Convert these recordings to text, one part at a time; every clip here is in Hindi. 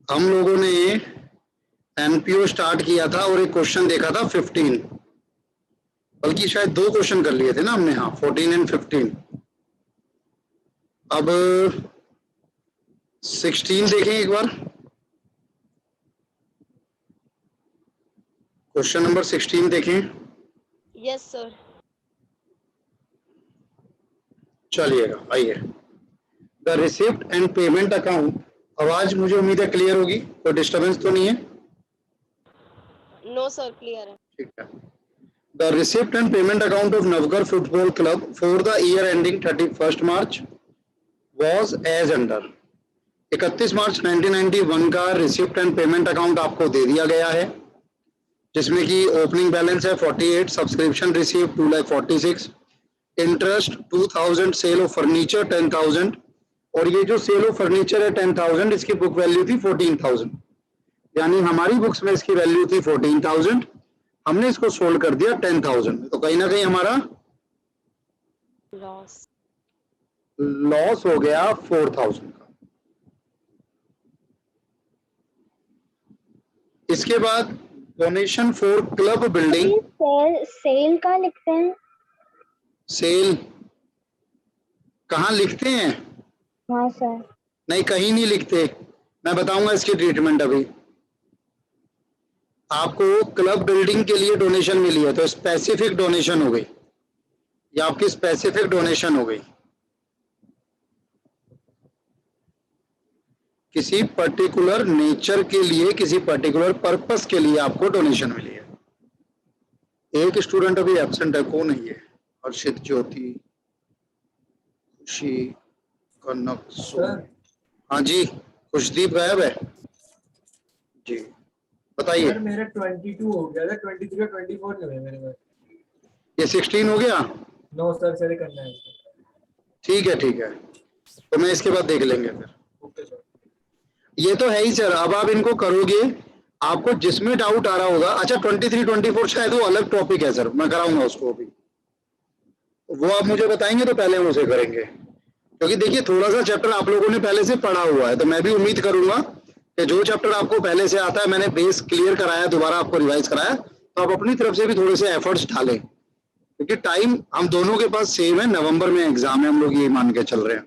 हम लोगों ने एनपीओ स्टार्ट किया था और एक क्वेश्चन देखा था 15, बल्कि शायद 2 क्वेश्चन कर लिए थे ना हमने। हाँ, 14 एंड 15। अब 16 देखें एक बार। क्वेश्चन नंबर 16 देखें। Yes sir. चलिएगा, आइए। The receipt and payment account. आवाज मुझे उम्मीद है क्लियर होगी, कोई डिस्टर्बेंस तो नहीं है? नो सर, क्लियर है। ठीक है। The receipt and payment account of Navgar football club for the year ending 31 March was as under. 31 March 1991 का रिसिप्ट एंड पेमेंट अकाउंट आपको दे दिया गया है, जिसमें कि ओपनिंग बैलेंस है 48, subscription receive 2,46,000, interest 2,000, sale of furniture 10,000, और ये जो सेल ऑफ फर्नीचर है 10,000, इसकी बुक वैल्यू थी 14,000, यानी हमारी बुक्स में इसकी वैल्यू थी 14,000, हमने इसको सोल्ड कर दिया 10,000, तो कहीं ना कहीं हमारा लॉस हो गया 4,000 का। इसके बाद donation for club building. Sale का लिखते हैं? सेल कहाँ लिखते हैं? हाँ सर। नहीं, कहीं नहीं लिखते। मैं बताऊंगा इसकी ट्रीटमेंट। अभी आपको क्लब बिल्डिंग के लिए डोनेशन मिली है तो स्पेसिफिक डोनेशन हो गई, या आपकी स्पेसिफिक डोनेशन हो गई। किसी पर्टिकुलर नेचर के लिए, किसी पर्टिकुलर पर्पस के लिए आपको डोनेशन मिली है। एक स्टूडेंट अभी एब्सेंट है, कौन है ये? हर्षित, ज्योति, खुशी, कनक, सोन। हाँ जी, खुशदीप गायब है जी, बताइए। सर मेरा 22 हो गया था, 23 और 24 नहीं हुए मेरे में। ये 16 हो गया? नो सर, सर करना है। ठीक है ठीक है, तो मैं इसके बाद देख लेंगे फिर। Okay sir. ये तो है ही सर, अब आप इनको करोगे, आपको जिसमें डाउट आ रहा होगा। अच्छा, 23, 24 शायद वो अलग टॉपिक है सर, मैं कराऊंगा उसको अभी, वो आप मुझे बताएंगे तो पहले हम उसे करेंगे, क्योंकि देखिए थोड़ा सा चैप्टर आप लोगों ने पहले से पढ़ा हुआ है, तो मैं भी उम्मीद करूंगा कि जो चैप्टर आपको पहले से आता है, मैंने बेस क्लियर कराया, दोबारा आपको रिवाइज कराया, तो आप अपनी तरफ से भी थोड़े से एफर्ट्स डालें, क्योंकि टाइम हम दोनों के पास सेम है। नवंबर में एग्जाम है, हम लोग ये मान के चल रहे हैं,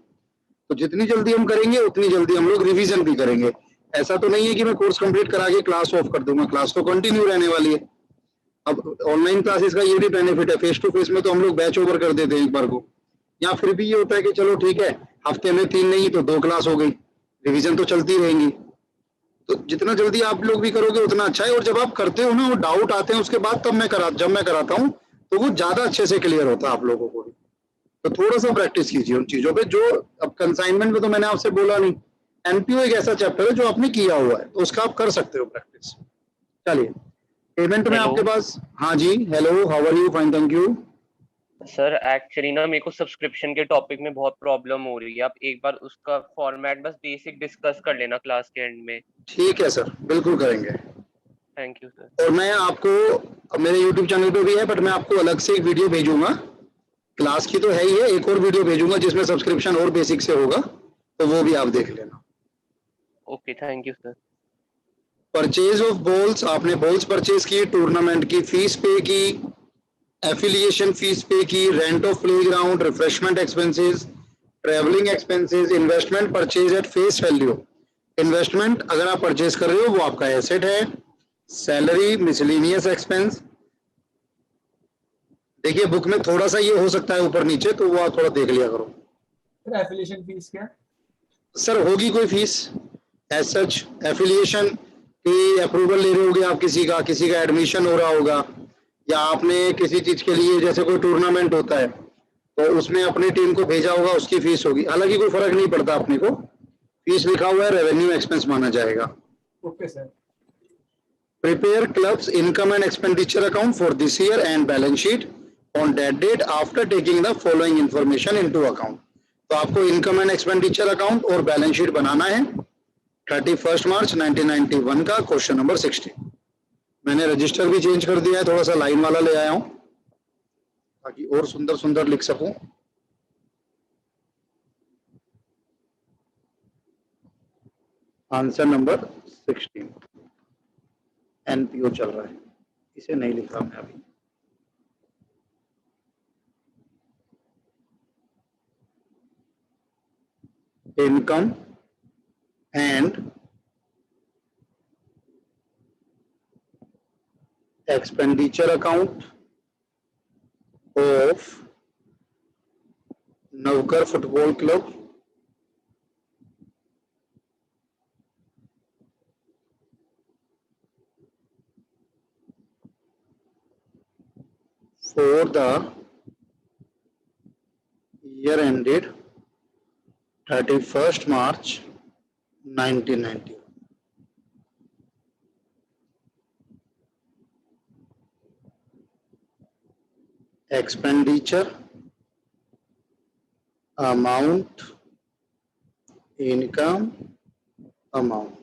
तो जितनी जल्दी हम करेंगे उतनी जल्दी हम लोग रिवीजन भी करेंगे। ऐसा तो नहीं है कि मैं कोर्स कंप्लीट करा के क्लास ऑफ कर दूंगा, क्लास तो कंटिन्यू रहने वाली है। अब ऑनलाइन क्लासेस का ये भी बेनिफिट है, फेस टू फेस में तो हम लोग बैच ओवर कर देते हैं एक बार को, या फिर भी ये होता है कि चलो ठीक है, हफ्ते में 3 नहीं तो 2 क्लास हो गई, रिवीजन तो चलती रहेंगी। तो जितना जल्दी आप लोग भी करोगे उतना अच्छा है, और जब आप करते हो ना, वो डाउट आते हैं उसके बाद, जब मैं कराता हूँ तो वो ज्यादा अच्छे से क्लियर होता है आप लोगों को भी। तो थोड़ा सा प्रैक्टिस कीजिए उन चीजों पे। जो अब कंसाइनमेंट में तो मैंने आपसे बोला नहीं, एनपीओ एक ऐसा चैप्टर है जो आपने किया हुआ है, तो उसका आप कर सकते हो प्रैक्टिस। चलिए, पेमेंट में आपके पास। हाँ जी, hello, how are you? Fine, thank you. Sir actually ना मेरे को सब्सक्रिप्शन के टॉपिक में बहुत प्रॉब्लम हो रही है, आप एक बार उसका फॉर्मेट बस बेसिक डिस्कस कर लेना क्लास के एंड में। ठीक है सर, बिल्कुल करेंगे। Thank you sir. और मैं आपको, मेरे यूट्यूब चैनल पे भी है, बट मैं आपको अलग से एक वीडियो भेजूंगा, क्लास की तो है ही है, एक और वीडियो भेजूंगा जिसमें सब्सक्रिप्शन और बेसिक से होगा, तो वो भी आप देख लेना। Okay, thank you sir. Purchase of balls, आपने बॉल्स परचेज की, टूर्नामेंट की फीस पे की, एफिलिएशन फीस पे की, rent of playground, refreshment expenses, travelling expenses, investment purchase at face value. Investment अगर आप परचेज कर रहे हो वो आपका एसेट है। सैलरी, मिसलेनियस एक्सपेंस, देखिए बुक में थोड़ा सा ये हो सकता है ऊपर नीचे, तो वो आप थोड़ा देख लिया करो। सर एफिलिएशन फीस क्या? सर होगी कोई फीस एज सच, एफिलिएशन की अप्रूवल ले रहे होगे आप, किसी का एडमिशन हो रहा होगा, या आपने किसी चीज के लिए, जैसे कोई टूर्नामेंट होता है तो उसमें अपनी टीम को भेजा होगा, उसकी फीस होगी। हालांकि कोई फर्क नहीं पड़ता अपने को, फीस लिखा हुआ है, रेवेन्यू एक्सपेंस माना जाएगा। Okay sir. Prepare clubs income and expenditure account for this year end balance sheet on that date after taking the following information into account. तो आपको इनकम एंड एक्सपेंडिचर अकाउंट और बैलेंस शीट बनाना है 31 मार्च 1991 का, क्वेश्चन नंबर 16। मैंने रजिस्टर भी चेंज कर दिया है, थोड़ा सा लाइन वाला ले आया हूं ताकि और सुंदर सुंदर लिख सकूं। आंसर नंबर 16 एनपीओ चल रहा है, इसे नहीं लिखा मैं अभी। Income and expenditure account of Navkar football club for the year ended 31st March 1990. Expenditure amount, income amount.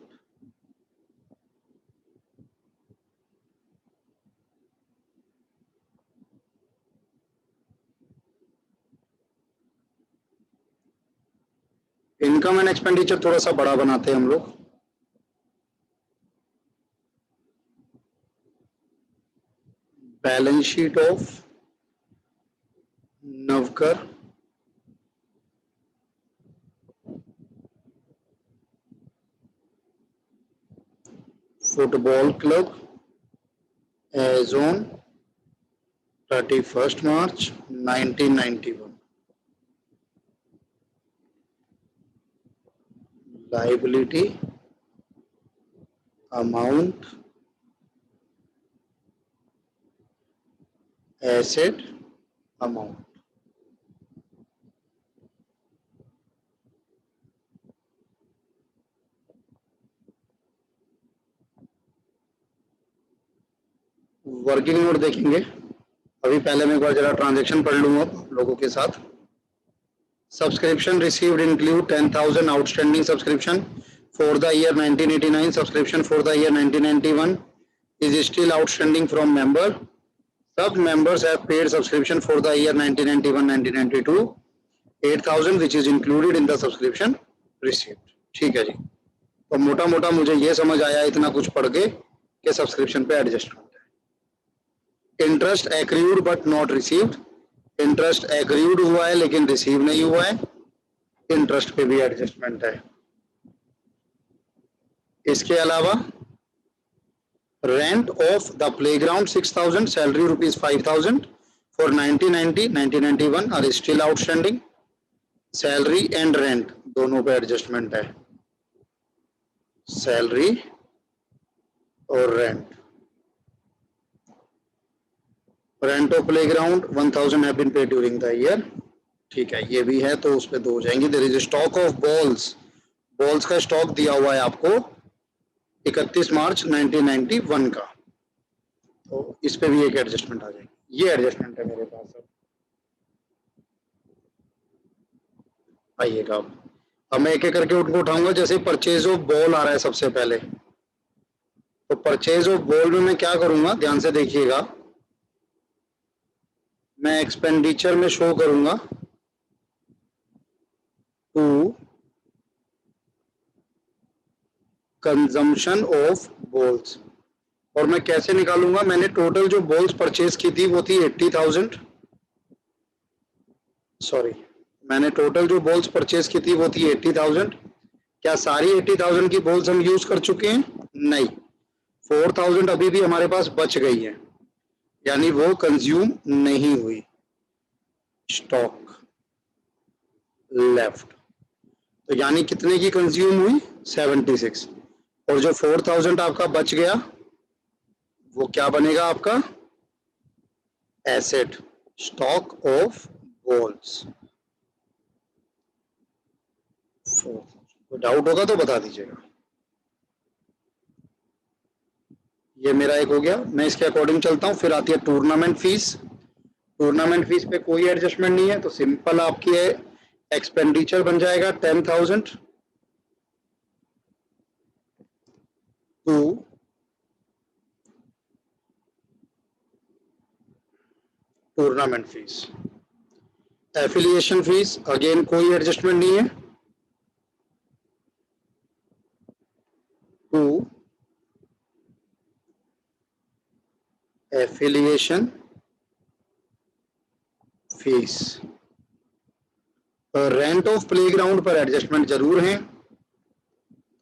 Income and expenditure थोड़ा सा बड़ा बनाते हैं हम लोग। Balance sheet of Navkar football club as on 31st March 1991. Liability amount, asset amount. Working note देखेंगे। अभी पहले मैं एक बार जरा ट्रांजैक्शन पढ़ लूंगा आप लोगों के साथ। Subscription received include 10,000 outstanding subscription for the year 1989. Subscription for the year 1991 is still outstanding from member. Sub members have paid subscription for the year 1991-1992 8,000 which is included in the subscription received. ठीक है जी। तो मोटा मोटा मुझे ये समझ आया इतना कुछ पढ़ के कि सब्सक्रिप्शन पे एडजस्टमेंट है। Interest accrued but not received, interest accrued हुआ है लेकिन रिसीव नहीं हुआ है, इंटरेस्ट पे भी एडजस्टमेंट है। इसके अलावा rent of the playground 6,000, salary rupees 5,000 for 1990 1991 are still outstanding. Salary and rent दोनों पे एडजस्टमेंट है, सैलरी और rent. Rent of playground 1,000 have been paid during the year. ठीक है, ये भी है तो उस पे 2 हो जाएंगे। There is stock of balls, balls का स्टॉक दिया हुआ है आपको 31 मार्च 1991 का, तो इस पे भी एक एडजस्टमेंट आ जाएगी। ये एडजस्टमेंट है मेरे पास। आइएगा अब मैं एक एक करके उनको उठाऊंगा। जैसे परचेज ऑफ बॉल आ रहा है सबसे पहले, तो परचेज ऑफ बॉल में मैं क्या करूंगा, ध्यान से देखिएगा। मैं एक्सपेंडिचर में शो करूंगा टू कंजम्पशन ऑफ बॉल्स, और मैं कैसे निकालूंगा, मैंने टोटल जो बॉल्स परचेज की थी वो थी 80,000। सॉरी, मैंने टोटल जो बॉल्स परचेज की थी वो थी 80,000। क्या सारी 80,000 की बॉल्स हम यूज कर चुके हैं? नहीं, 4,000 अभी भी हमारे पास बच गई है, यानी वो कंज्यूम नहीं हुई। स्टॉक लेफ्ट, तो यानी कितने की कंज्यूम हुई? 76। और जो 4,000 आपका बच गया वो क्या बनेगा आपका? Asset, stock of balls. कोई डाउट होगा तो बता दीजिएगा। ये मेरा एक हो गया, मैं इसके अकॉर्डिंग चलता हूं। फिर आती है टूर्नामेंट फीस। टूर्नामेंट फीस पे कोई एडजस्टमेंट नहीं है, तो सिंपल आपकी है एक्सपेंडिचर बन जाएगा 10,000 to tournament fees. Affiliation fees again कोई एडजस्टमेंट नहीं है, affiliation fees. Rent of playground पर एडजस्टमेंट जरूर है,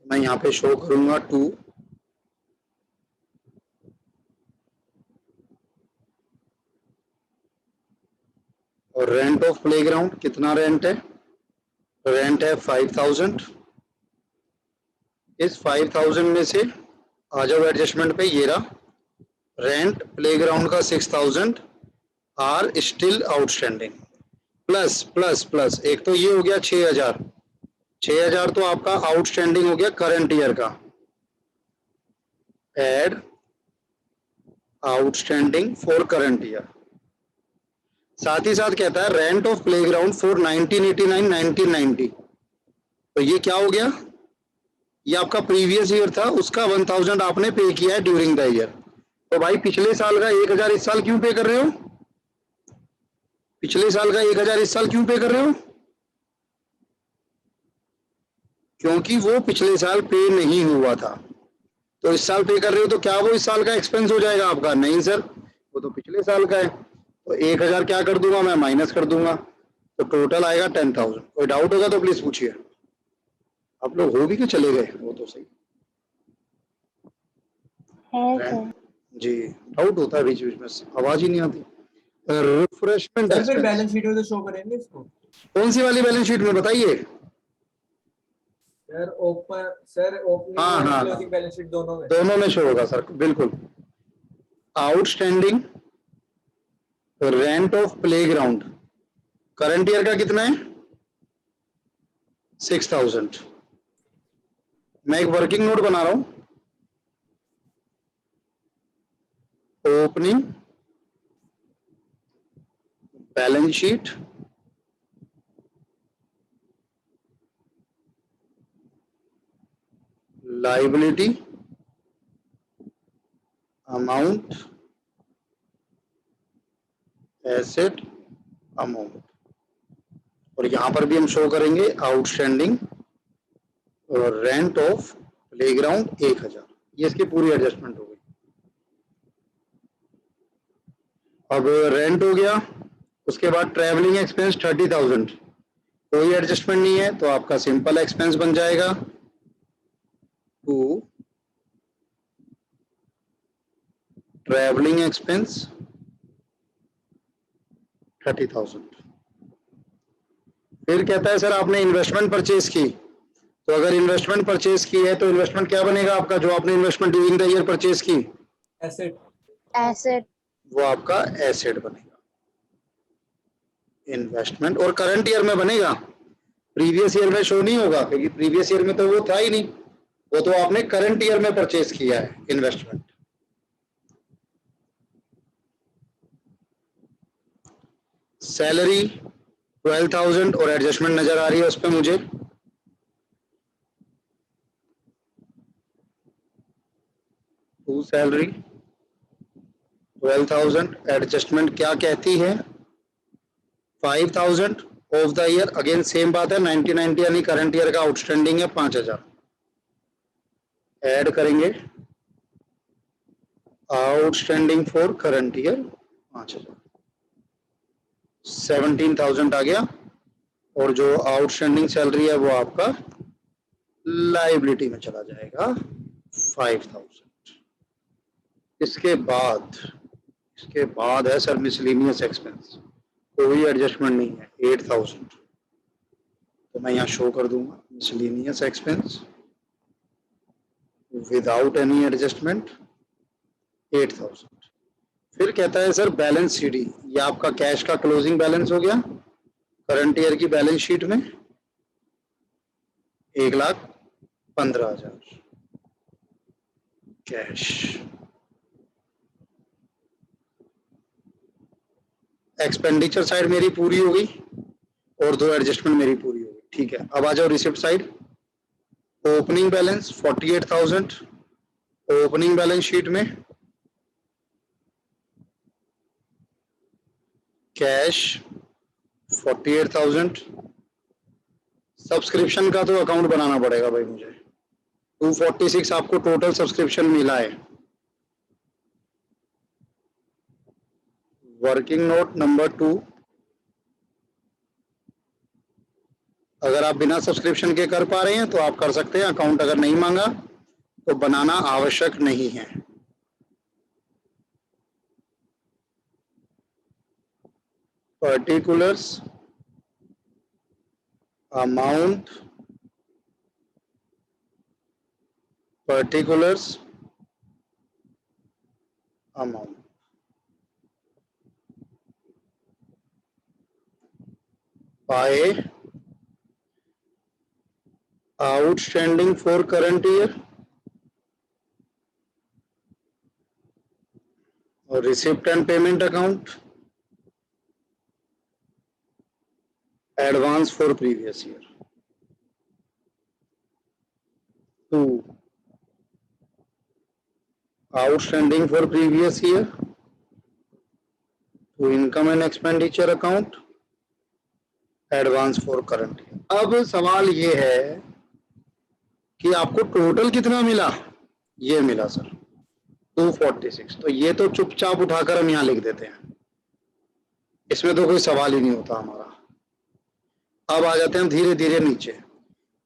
मैं यहां पे शो करूंगा 2। और रेंट ऑफ प्लेग्राउंड कितना रेंट है? रेंट है 5000। इस 5000 में से आ जाओ एडजस्टमेंट पे, ये रहा रेंट प्लेग्राउंड का 6000 are still outstanding. Plus plus plus एक तो ये हो गया 6000। 6000 तो आपका आउटस्टैंडिंग हो गया करंट ईयर का। Add outstanding for current year. साथ ही साथ कहता है रेंट ऑफ प्लेग्राउंड फॉर 1989 1990। तो ये क्या हो गया? ये आपका प्रीवियस ईयर था, उसका 1000 आपने पे किया है ड्यूरिंग द ईयर। तो भाई पिछले साल का 1000 इस साल क्यों पे कर रहे हो? पिछले साल का 1000 इस साल क्यों पे कर रहे हो? क्योंकि वो पिछले साल पे नहीं हुआ था, तो इस साल पे कर रहे हो, तो क्या वो इस साल का एक्सपेंस हो जाएगा आपका? नहीं सर, वो तो पिछले साल का है। तो 1000 क्या कर दूंगा मैं? माइनस कर दूंगा, तो टोटल आएगा 10000। कोई डाउट होगा तो प्लीज पूछिए। आप लोग हो भी कि चले गए? वो तो सही है सर। जी, डाउट होता है बीच बीच में, आवाज ही नहीं आती। रिफ्रेशमेंट सर फिर एक्सपेंस बैलेंस शीट में तो शो करेंगे इसको। कौन सी वाली बैलेंस शीट में बताइए? सर ओपनिंग हाँ, और हाँ, क्लोजिंग बैलेंस शीट दोनों में। दोनों में शो होगा सर, बिल्कुल। Outstanding rent of playground current year का कितना है? 6000। मैं एक वर्किंग नोट बना रहा हूं। Opening balance sheet liability amount asset amount, और यहां पर भी हम शो करेंगे आउटस्टैंडिंग और रेंट ऑफ प्लेग्राउंड 1000। ये इसकी पूरी एडजस्टमेंट हो गई। अब रेंट हो गया, उसके बाद ट्रैवलिंग एक्सपेंस 30000, कोई एडजस्टमेंट नहीं है, तो आपका सिंपल एक्सपेंस बन जाएगा 2 ट्रैवलिंग एक्सपेंस 30000। फिर कहता है सर आपने इन्वेस्टमेंट परचेज की, तो अगर इन्वेस्टमेंट परचेज की है तो इन्वेस्टमेंट क्या बनेगा आपका? जो आपने investment during the year purchase की, एसेट। एसेट। वो आपका एसेट बनेगा। इन्वेस्टमेंट और करंट ईयर में बनेगा, प्रीवियस ईयर में शो नहीं होगा, क्योंकि प्रीवियस ईयर में तो वो था ही नहीं, वो तो आपने करंट ईयर में परचेज किया है इन्वेस्टमेंट। सैलरी 12000 और एडजस्टमेंट नजर आ रही है उस पर मुझे। टू सैलरी 12000, एडजस्टमेंट क्या कहती है? 5000 of the year. Again same बात है, 1990 यानी करंट ईयर का आउटस्टैंडिंग है 5000। ऐड करेंगे आउटस्टैंडिंग फॉर करंट ईयर 5000, 17000 आ गया। और जो आउटस्टैंडिंग सैलरी है वो आपका लाइबिलिटी में चला जाएगा 5000। इसके बाद है सर मिसलेनियस एक्सपेंस, कोई एडजस्टमेंट नहीं है 8000, तो मैं यहाँ शो कर दूंगा miscellaneous expense without any adjustment 8000। फिर कहता है सर बैलेंस सीडी, ये आपका कैश का क्लोजिंग बैलेंस हो गया करंट ईयर की बैलेंस शीट में 1,15,000 कैश। एक्सपेंडिचर साइड मेरी पूरी हो गई और 2 एडजस्टमेंट मेरी पूरी हो गई, ठीक है। अब आ जाओ receipt side. Opening balance 48,000 opening balance sheet में, कैश 48,000। सब्सक्रिप्शन का तो अकाउंट बनाना पड़ेगा भाई मुझे, 246 आपको टोटल सब्सक्रिप्शन मिला है। वर्किंग नोट नंबर 2, अगर आप बिना सब्सक्रिप्शन के कर पा रहे हैं तो आप कर सकते हैं, अकाउंट अगर नहीं मांगा तो बनाना आवश्यक नहीं है। Particulars, amount, particulars, amount. By outstanding for current year or receipt and payment account, advance for previous year. 2. Outstanding for previous year to income and expenditure account, advance for current year. अब सवाल ये है कि आपको टोटल कितना मिला? ये मिला सर 246, तो ये तो चुपचाप उठाकर हम यहाँ लिख देते हैं, इसमें तो कोई सवाल ही नहीं होता हमारा। अब आ जाते हैं धीरे धीरे नीचे।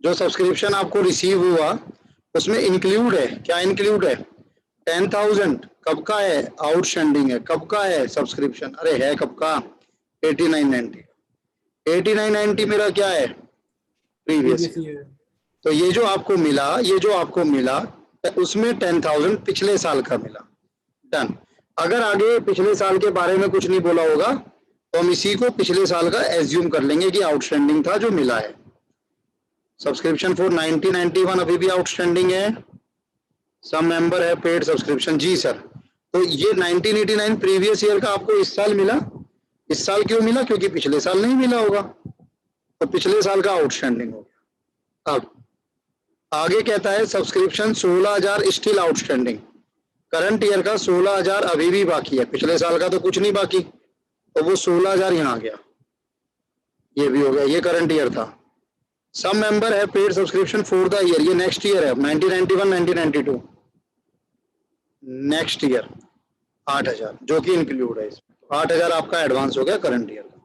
जो सब्सक्रिप्शन आपको रिसीव हुआ उसमें इंक्लूड है, क्या इंक्लूड है? 10,000 कब का है? आउटस्टैंडिंग है। कब का है सब्सक्रिप्शन? अरे है कब का? 8990। 8990 मेरा क्या है? Previous year. तो ये जो आपको मिला उसमें 10,000 पिछले साल का मिला। डन। अगर आगे पिछले साल के बारे में कुछ नहीं बोला होगा तो हम इसी को पिछले साल का एज्यूम कर लेंगे कि आउटस्टैंडिंग था जो मिला है। सब्सक्रिप्शन फॉर 1991 अभी भी आउटस्टैंडिंग है। सम मेंबर है पेड सब्सक्रिप्शन। जी सर, तो ये 1989 प्रीवियस ईयर का आपको इस साल मिला। इस साल क्यों मिला? क्योंकि पिछले साल नहीं मिला होगा, तो पिछले साल का आउटस्टैंडिंग हो गया। अब आगे कहता है subscription 16,000 still outstanding. Current year का 16,000 अभी भी बाकी है, पिछले साल का तो कुछ नहीं बाकी, तो वो 16,000 यहाँ आ गया। ये भी हो गया, ये करंट ईयर था। सम मेंबर है paid subscription for the year, ये नेक्स्ट ईयर है 1991 1992। नेक्स्ट ईयर 8,000 जो कि इंक्लूड है इसमें, 8,000 आपका एडवांस हो गया करंट ईयर का।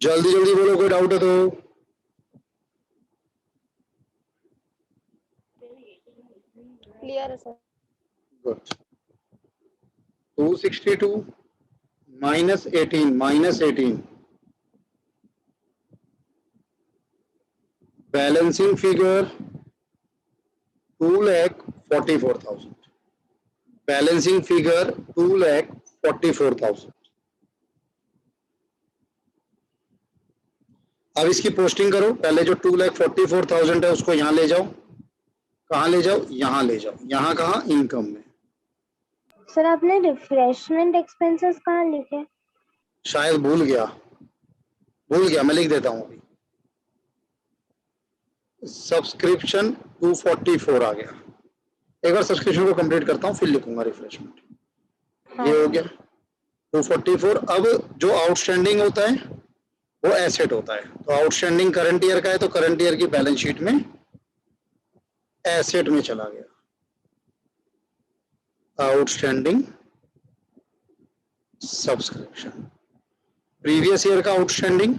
जल्दी जल्दी बोलो, कोई डाउट है तो? क्लियर है sir. Good. 262 -18 balancing figure 2,44,000। Balancing figure 2,44,000। अब इसकी पोस्टिंग करो। पहले जो 2,44,000 है उसको यहाँ ले जाओ। कहाँ ले जाओ? यहाँ ले जाओ। यहाँ कहाँ? इनकम में। सर आपने रिफ्रेशमेंट एक्सपेंसेस कहाँ लिखे? शायद भूल गया, मैं लिख देता हूँ अभी। सब्सक्रिप्शन 244 आ गया। एक बार सब्सक्रिप्शन को कंप्लीट करता हूँ फिर लिखूंगा रिफ्रेशमेंट। ये हो गया 244। अब जो आउटस्टैंडिंग होता है वो एसेट होता है, तो आउटस्टैंडिंग करंट ईयर का है तो करंट ईयर की बैलेंस शीट में एसेट में चला गया। Outstanding subscription. प्रीवियस ईयर का आउटस्टैंडिंग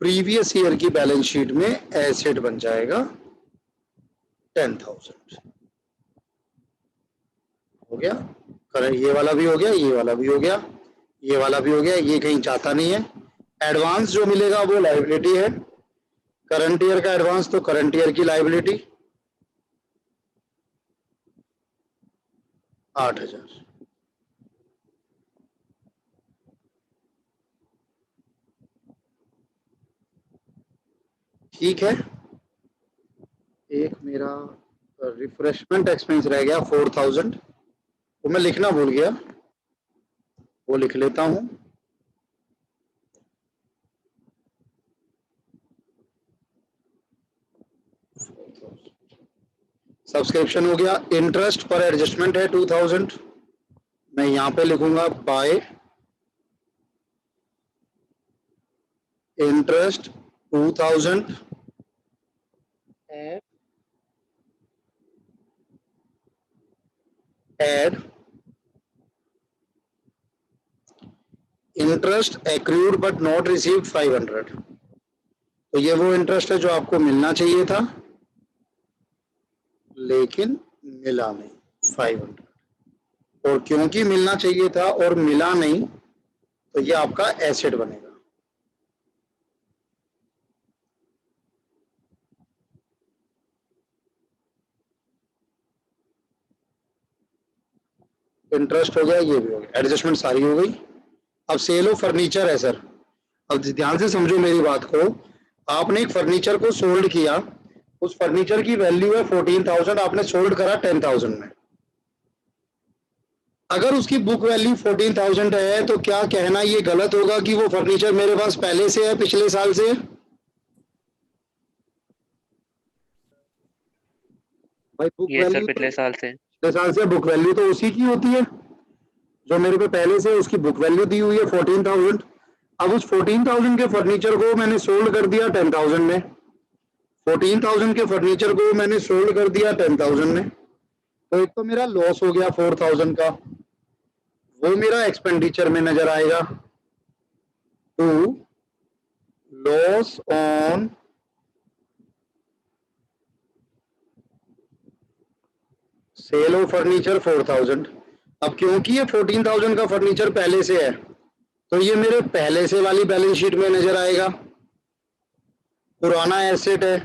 प्रीवियस ईयर की बैलेंस शीट में एसेट बन जाएगा 10,000। हो गया। ये वाला भी हो गया, ये वाला भी हो गया, ये वाला भी हो गया। ये कहीं जाता नहीं है। एडवांस जो मिलेगा वो लायबिलिटी है। करंट ईयर का एडवांस तो करंट ईयर की लायबिलिटी 8,000। ठीक है। एक मेरा रिफ्रेशमेंट एक्सपेंस रह गया 4,000, वो मैं लिखना भूल गया, वो लिख लेता हूं। सब्सक्रिप्शन हो गया। इंटरेस्ट पर एडजस्टमेंट है 2,000, मैं यहां पे लिखूंगा by interest 2,000 add interest accrued but not received 500। तो ये वो इंटरेस्ट है जो आपको मिलना चाहिए था लेकिन मिला नहीं, 500। और क्योंकि मिलना चाहिए था और मिला नहीं तो ये आपका एसेट बनेगा। इंटरेस्ट हो गया, ये भी हो गया, एडजस्टमेंट सारी हो गई। अब सेल ऑफ फर्नीचर है सर। अब ध्यान से समझो मेरी बात को। आपने एक फर्नीचर को सोल्ड किया, उस फर्नीचर की वैल्यू है 14,000, आपने सोल्ड करा 10,000 में। अगर उसकी बुक वैल्यू 14,000 है तो क्या कहना ये गलत होगा कि वो फर्नीचर मेरे पास पहले से है, पिछले साल से? भाई बुक ये सर वैल्यू पिछले साल से। पिछले साल से बुक वैल्यू तो उसी की होती है जो मेरे पे पहले से उसकी बुक वैल्यू दी हुई है 14,000। अब उस 14,000 के फर्नीचर को मैंने सोल्ड कर दिया 10,000 में। 14,000 के फर्नीचर को मैंने सोल्ड कर दिया 10,000 में। तो एक तो मेरा लॉस हो गया 4,000 का, वो मेरा एक्सपेंडिचर में नजर आएगा। To loss on sale of furniture 4,000। अब क्योंकि ये 14,000 का फर्नीचर पहले से है तो ये मेरे पहले से वाली बैलेंस शीट में नजर आएगा, पुराना एसेट है।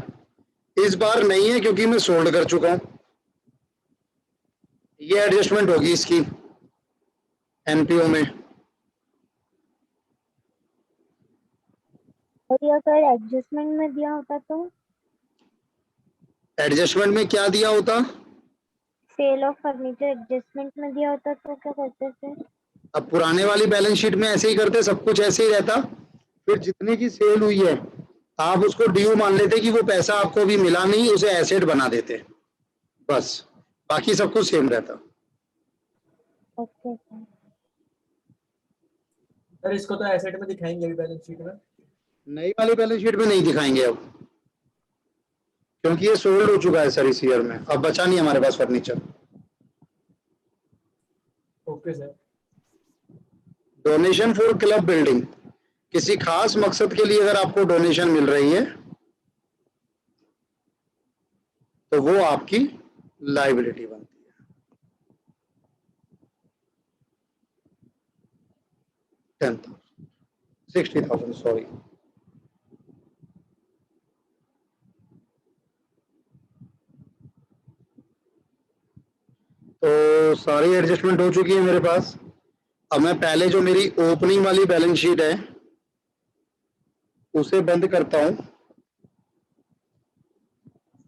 इस बार नहीं है क्योंकि मैं सोल्ड कर चुका हूं। ये एडजस्टमेंट होगी इसकी एनपीओ में। और ये अगर एडजस्टमेंट में दिया होता तो एडजस्टमेंट में क्या दिया होता? सेल ऑफ फर्नीचर एडजस्टमेंट में दिया होता तो क्या करते थे? अब पुराने वाली बैलेंस शीट में ऐसे ही करते, सब कुछ ऐसे ही रहता। फिर जितने की सेल हुई है आप उसको ड्यू मान लेते कि वो पैसा आपको भी मिला नहीं, उसे एसेट बना देते, बस। बाकी सब कुछ सेम रहता। ओके सर इसको तो एसेट में दिखाएंगे अभी बैलेंस शीट में। नई वाली बैलेंस शीट में नहीं दिखाएंगे अब, क्योंकि ये सोल्ड हो चुका है सर इस ईयर में। अब बचा नहीं हमारे पास furniture. Okay sir. Donation for club building, किसी खास मकसद के लिए अगर आपको डोनेशन मिल रही है तो वो आपकी लायबिलिटी बनती है। 10,000 60,000 सॉरी। तो सारी एडजस्टमेंट हो चुकी है मेरे पास। अब मैं पहले जो मेरी ओपनिंग वाली बैलेंस शीट है उसे बंद करता हूं।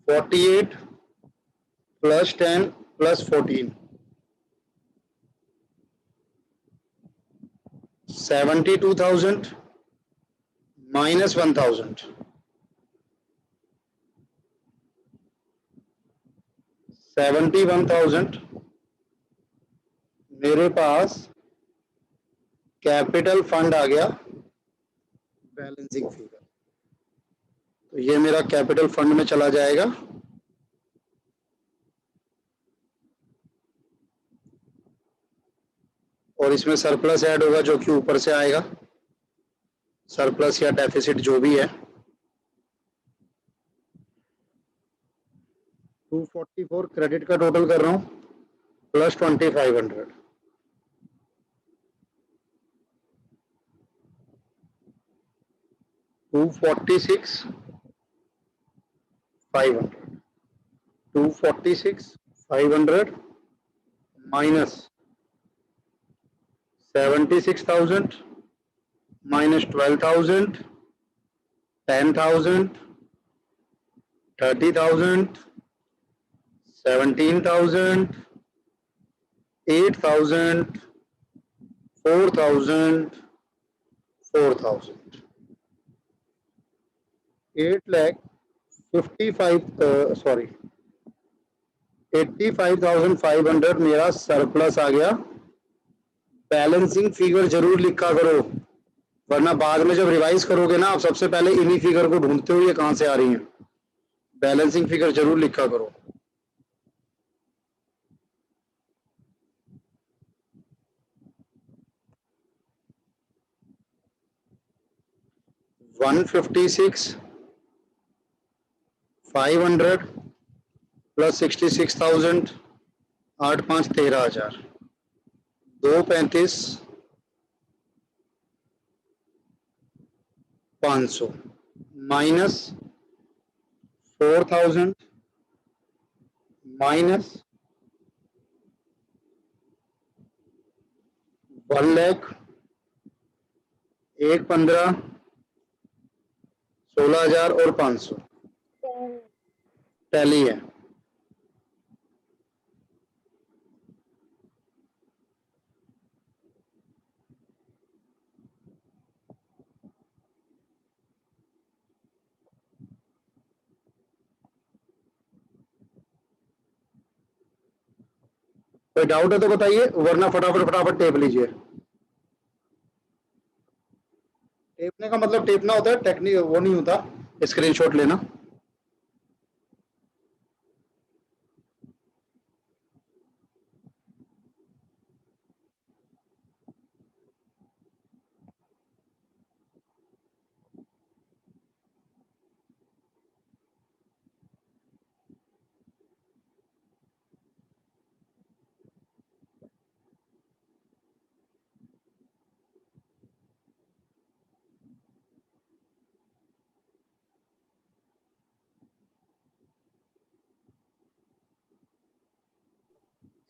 48 प्लस 10 प्लस 14 72,000 माइनस 1,000 71,000 मेरे पास कैपिटल फंड आ गया बैलेंसिंग फिगर। तो ये मेरा कैपिटल फंड में चला जाएगा। और इसमें सरप्लस ऐड होगा जो कि ऊपर से आएगा, सरप्लस या डेफिसिट जो भी है। 244 क्रेडिट का टोटल कर रहा हूं प्लस 2,500। 246 500 246 500 माइनस 76,000 माइनस 12,000 10,000 30,000 17,000 8,000 4,000 4,000 85,500 मेरा सरप्लस आ गया। बैलेंसिंग फिगर जरूर लिखा करो, वरना बाद में जब रिवाइज करोगे ना आप सबसे पहले इन्हीं फिगर को ढूंढते हो ये कहां से आ रही हैं। बैलेंसिंग फिगर जरूर लिखा करो। 156,500 प्लस 66,000, 8,5,13,000, 2,35,500 माइनस 4,000 माइनस 1,00,000, 1,15,000, 16,000 और 500 टैली है। कोई डाउट है तो बताइए, वरना फटाफट टेप लीजिए। टेपने का मतलब टेपना होता है, टेक्निक वो नहीं होता स्क्रीनशॉट लेना।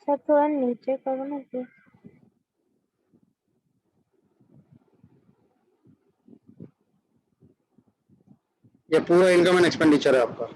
सर थोड़ा नीचे करो ना प्लीज। ये पूरा इनकम एंड एक्सपेंडिचर है आपका।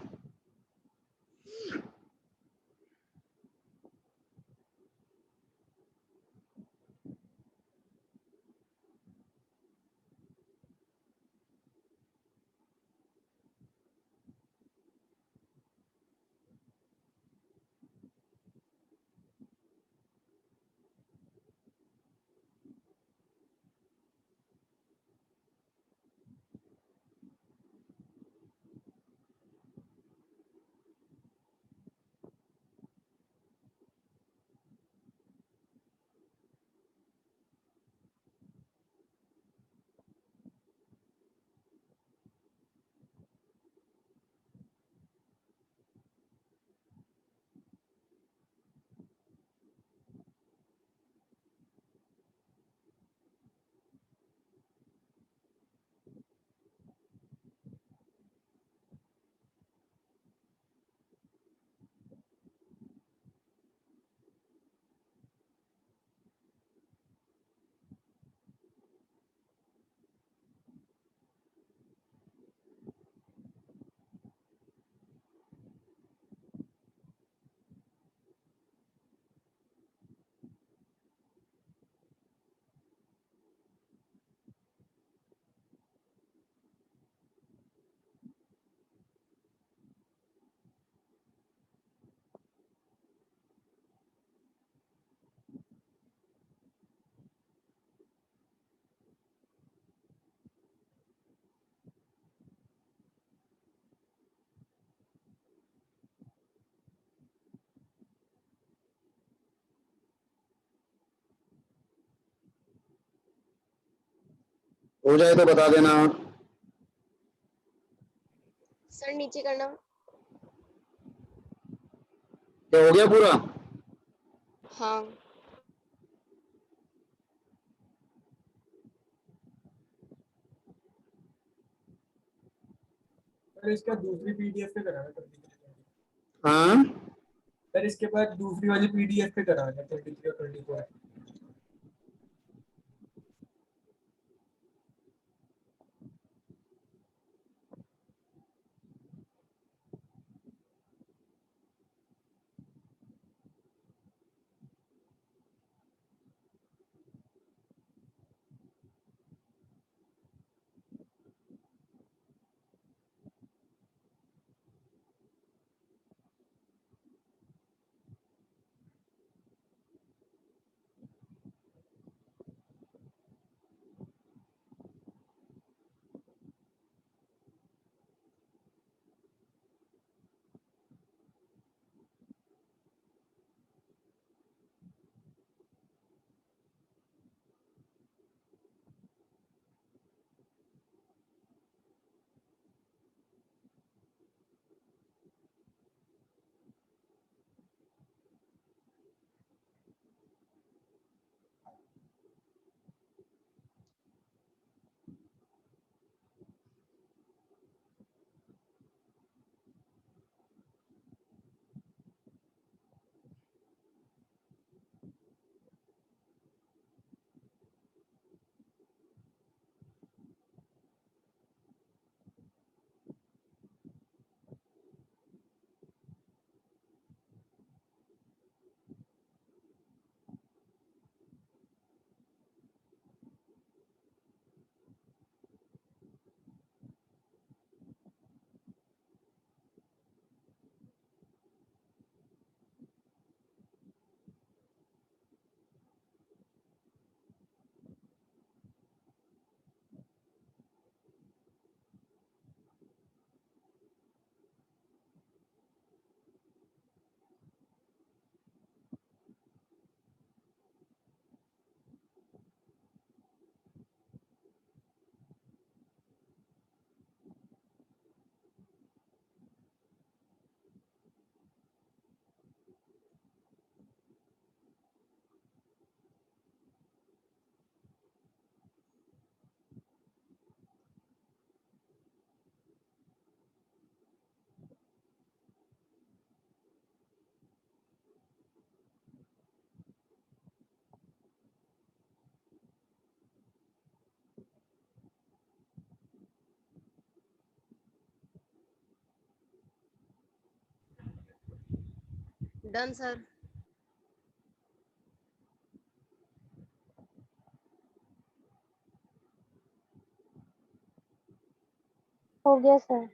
हो जाए तो बता देना। सर नीचे करना। क्या हो गया पूरा? हाँ सर इसका दूसरी पीडीएफ पे कराना 23 हाँ सर इसके बाद दूसरी वाली पीडीएफ पे कराना 23 और 24। Done sir. हो गया सर।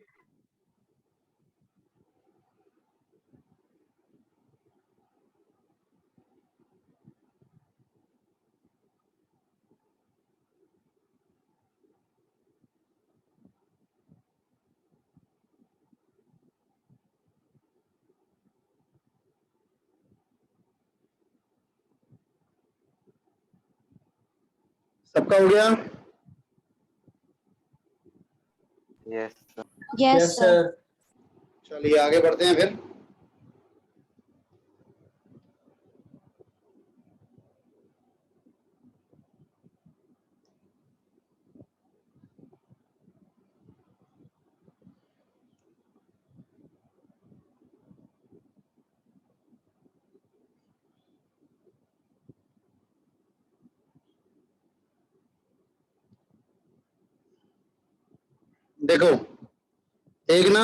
सबका हो गया? Yes sir. Yes yes sir. Sir. चलिए आगे बढ़ते हैं फिर। देखो, एक ना,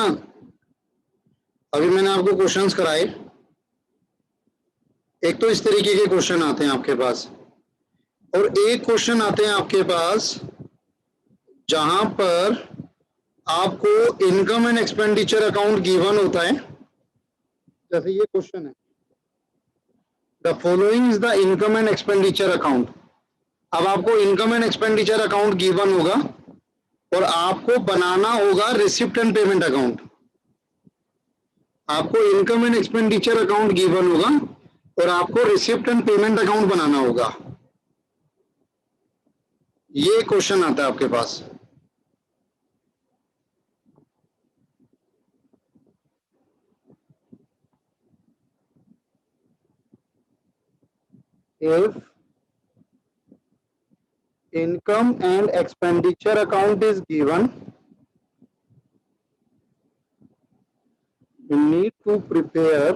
अभी मैंने आपको क्वेश्चंस कराए, एक तो इस तरीके के क्वेश्चन आते हैं आपके पास, और एक क्वेश्चन आते हैं आपके पास जहां पर आपको income and expenditure account given होता है। जैसे ये क्वेश्चन है, the following is the income and expenditure account. अब आपको income and expenditure account given होगा और आपको बनाना होगा रिसिप्ट एंड पेमेंट अकाउंट। आपको income and expenditure account given होगा और आपको रिसिप्ट एंड पेमेंट अकाउंट बनाना होगा। ये क्वेश्चन आता है आपके पास। If income and expenditure account is given, you need to prepare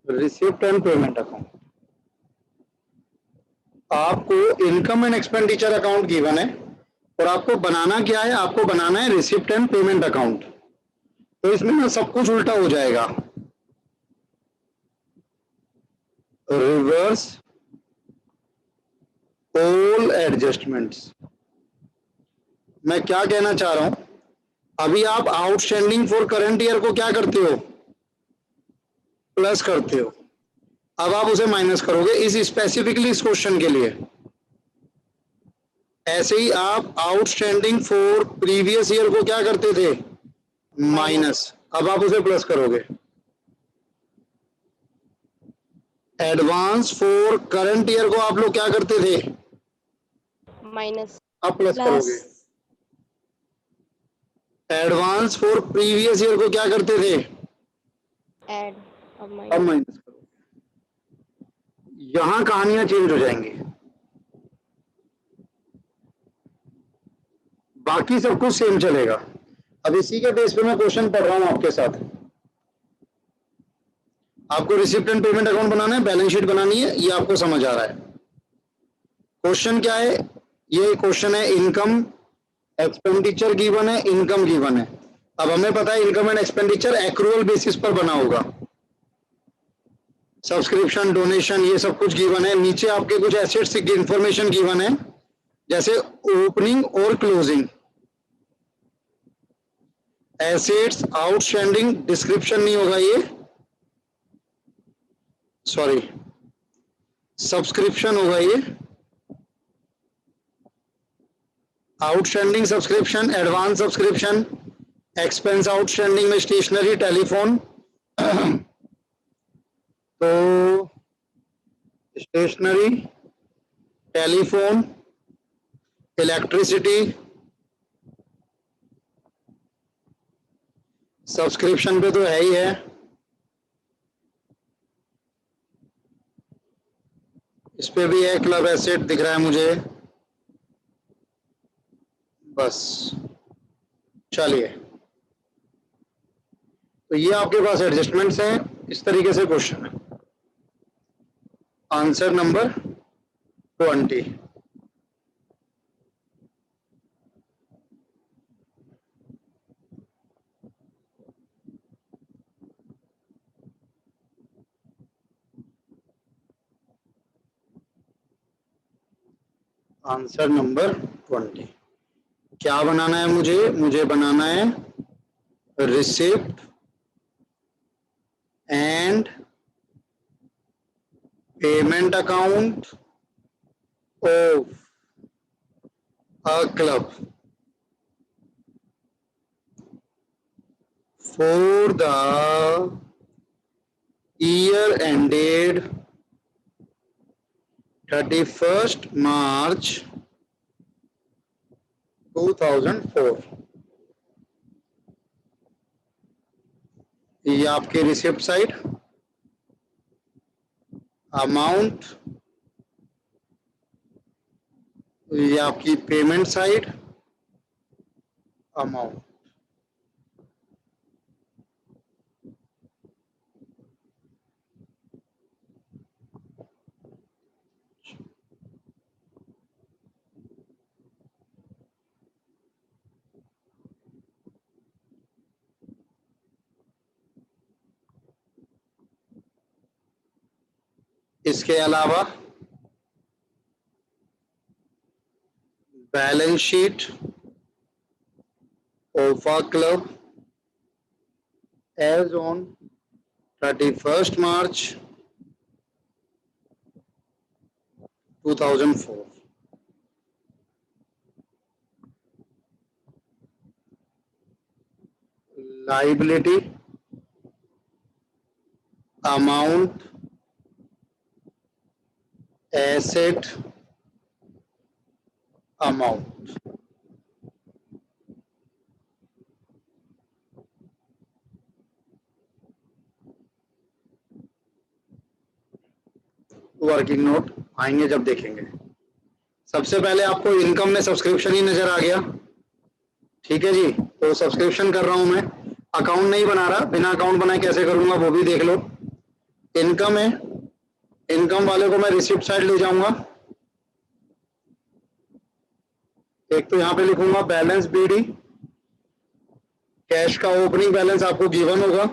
receipt and payment account। आपको income and expenditure account given है और आपको बनाना क्या है? आपको बनाना है रिसिप्ट एंड पेमेंट अकाउंट। तो इसमें ना सब कुछ उल्टा हो जाएगा। Reverse all adjustments. मैं क्या कहना चाह रहा हूं, अभी आप आउटस्टैंडिंग फॉर करंट ईयर को क्या करते हो? प्लस करते हो। अब आप उसे माइनस करोगे इस स्पेसिफिकली इस क्वेश्चन के लिए। ऐसे ही आप आउटस्टैंडिंग फॉर प्रीवियस ईयर को क्या करते थे? माइनस। अब आप उसे प्लस करोगे। एडवांस फॉर करंट ईयर को आप लोग क्या करते थे? माइनस। अब प्लस करोगे। एडवांस फॉर प्रीवियस ईयर को क्या करते थे? ऐड। अब अब माइनस। माइनस करोगे। यहां कहानियां चेंज हो जाएंगी, बाकी सब कुछ सेम चलेगा। अब इसी के बेस पे मैं क्वेश्चन पढ़ रहा हूं आपके साथ। आपको रिसिप्ट एंड पेमेंट अकाउंट बनाना है, बैलेंस शीट बनानी है, ये आपको समझ आ रहा है। क्वेश्चन क्या है? ये क्वेश्चन है इनकम एक्सपेंडिचर गिवन है, इनकम गिवन है। अब हमें पता है income and expenditure accrual basis पर बना होगा। सब्सक्रिप्शन, डोनेशन, ये सब कुछ गिवन है। नीचे आपके कुछ एसेट्स की इंफॉर्मेशन गिवन है, जैसे ओपनिंग और क्लोजिंग। एसेट्स आउटस्टैंडिंग डिस्क्रिप्शन नहीं होगा ये, सॉरी, सब्सक्रिप्शन होगा ये। Outstanding subscription, advance subscription, expense outstanding में स्टेशनरी, टेलीफोन। तो स्टेशनरी, टेलीफोन, इलेक्ट्रिसिटी, सब्सक्रिप्शन पे तो है ही है। इस पे भी है, क्लब एसेट दिख रहा है मुझे। बस चलिए, तो ये आपके पास एडजस्टमेंट्स हैं। इस तरीके से क्वेश्चन है। Answer number 20। Answer number 20। क्या बनाना है मुझे बनाना है receipt and payment account of a club for the year ended 31st March 2004। ये आपके रिसिप्ट साइड, अमाउंट ये आपकी पेमेंट साइड, अमाउंट। इसके अलावा balance sheet of a club as on 31st March 2004। Liability, amount, asset, amount. Working note आएंगे जब देखेंगे। सबसे पहले आपको इनकम में सब्सक्रिप्शन ही नजर आ गया, ठीक है जी। तो सब्सक्रिप्शन कर रहा हूं मैं, अकाउंट नहीं बना रहा, बिना अकाउंट बनाए कैसे करूंगा वो भी देख लो। इनकम है, इनकम वाले को मैं रिसिप्ट साइड ले जाऊंगा। एक तो यहां पे लिखूंगा बैलेंस बीडी, कैश का ओपनिंग बैलेंस आपको गिवन होगा,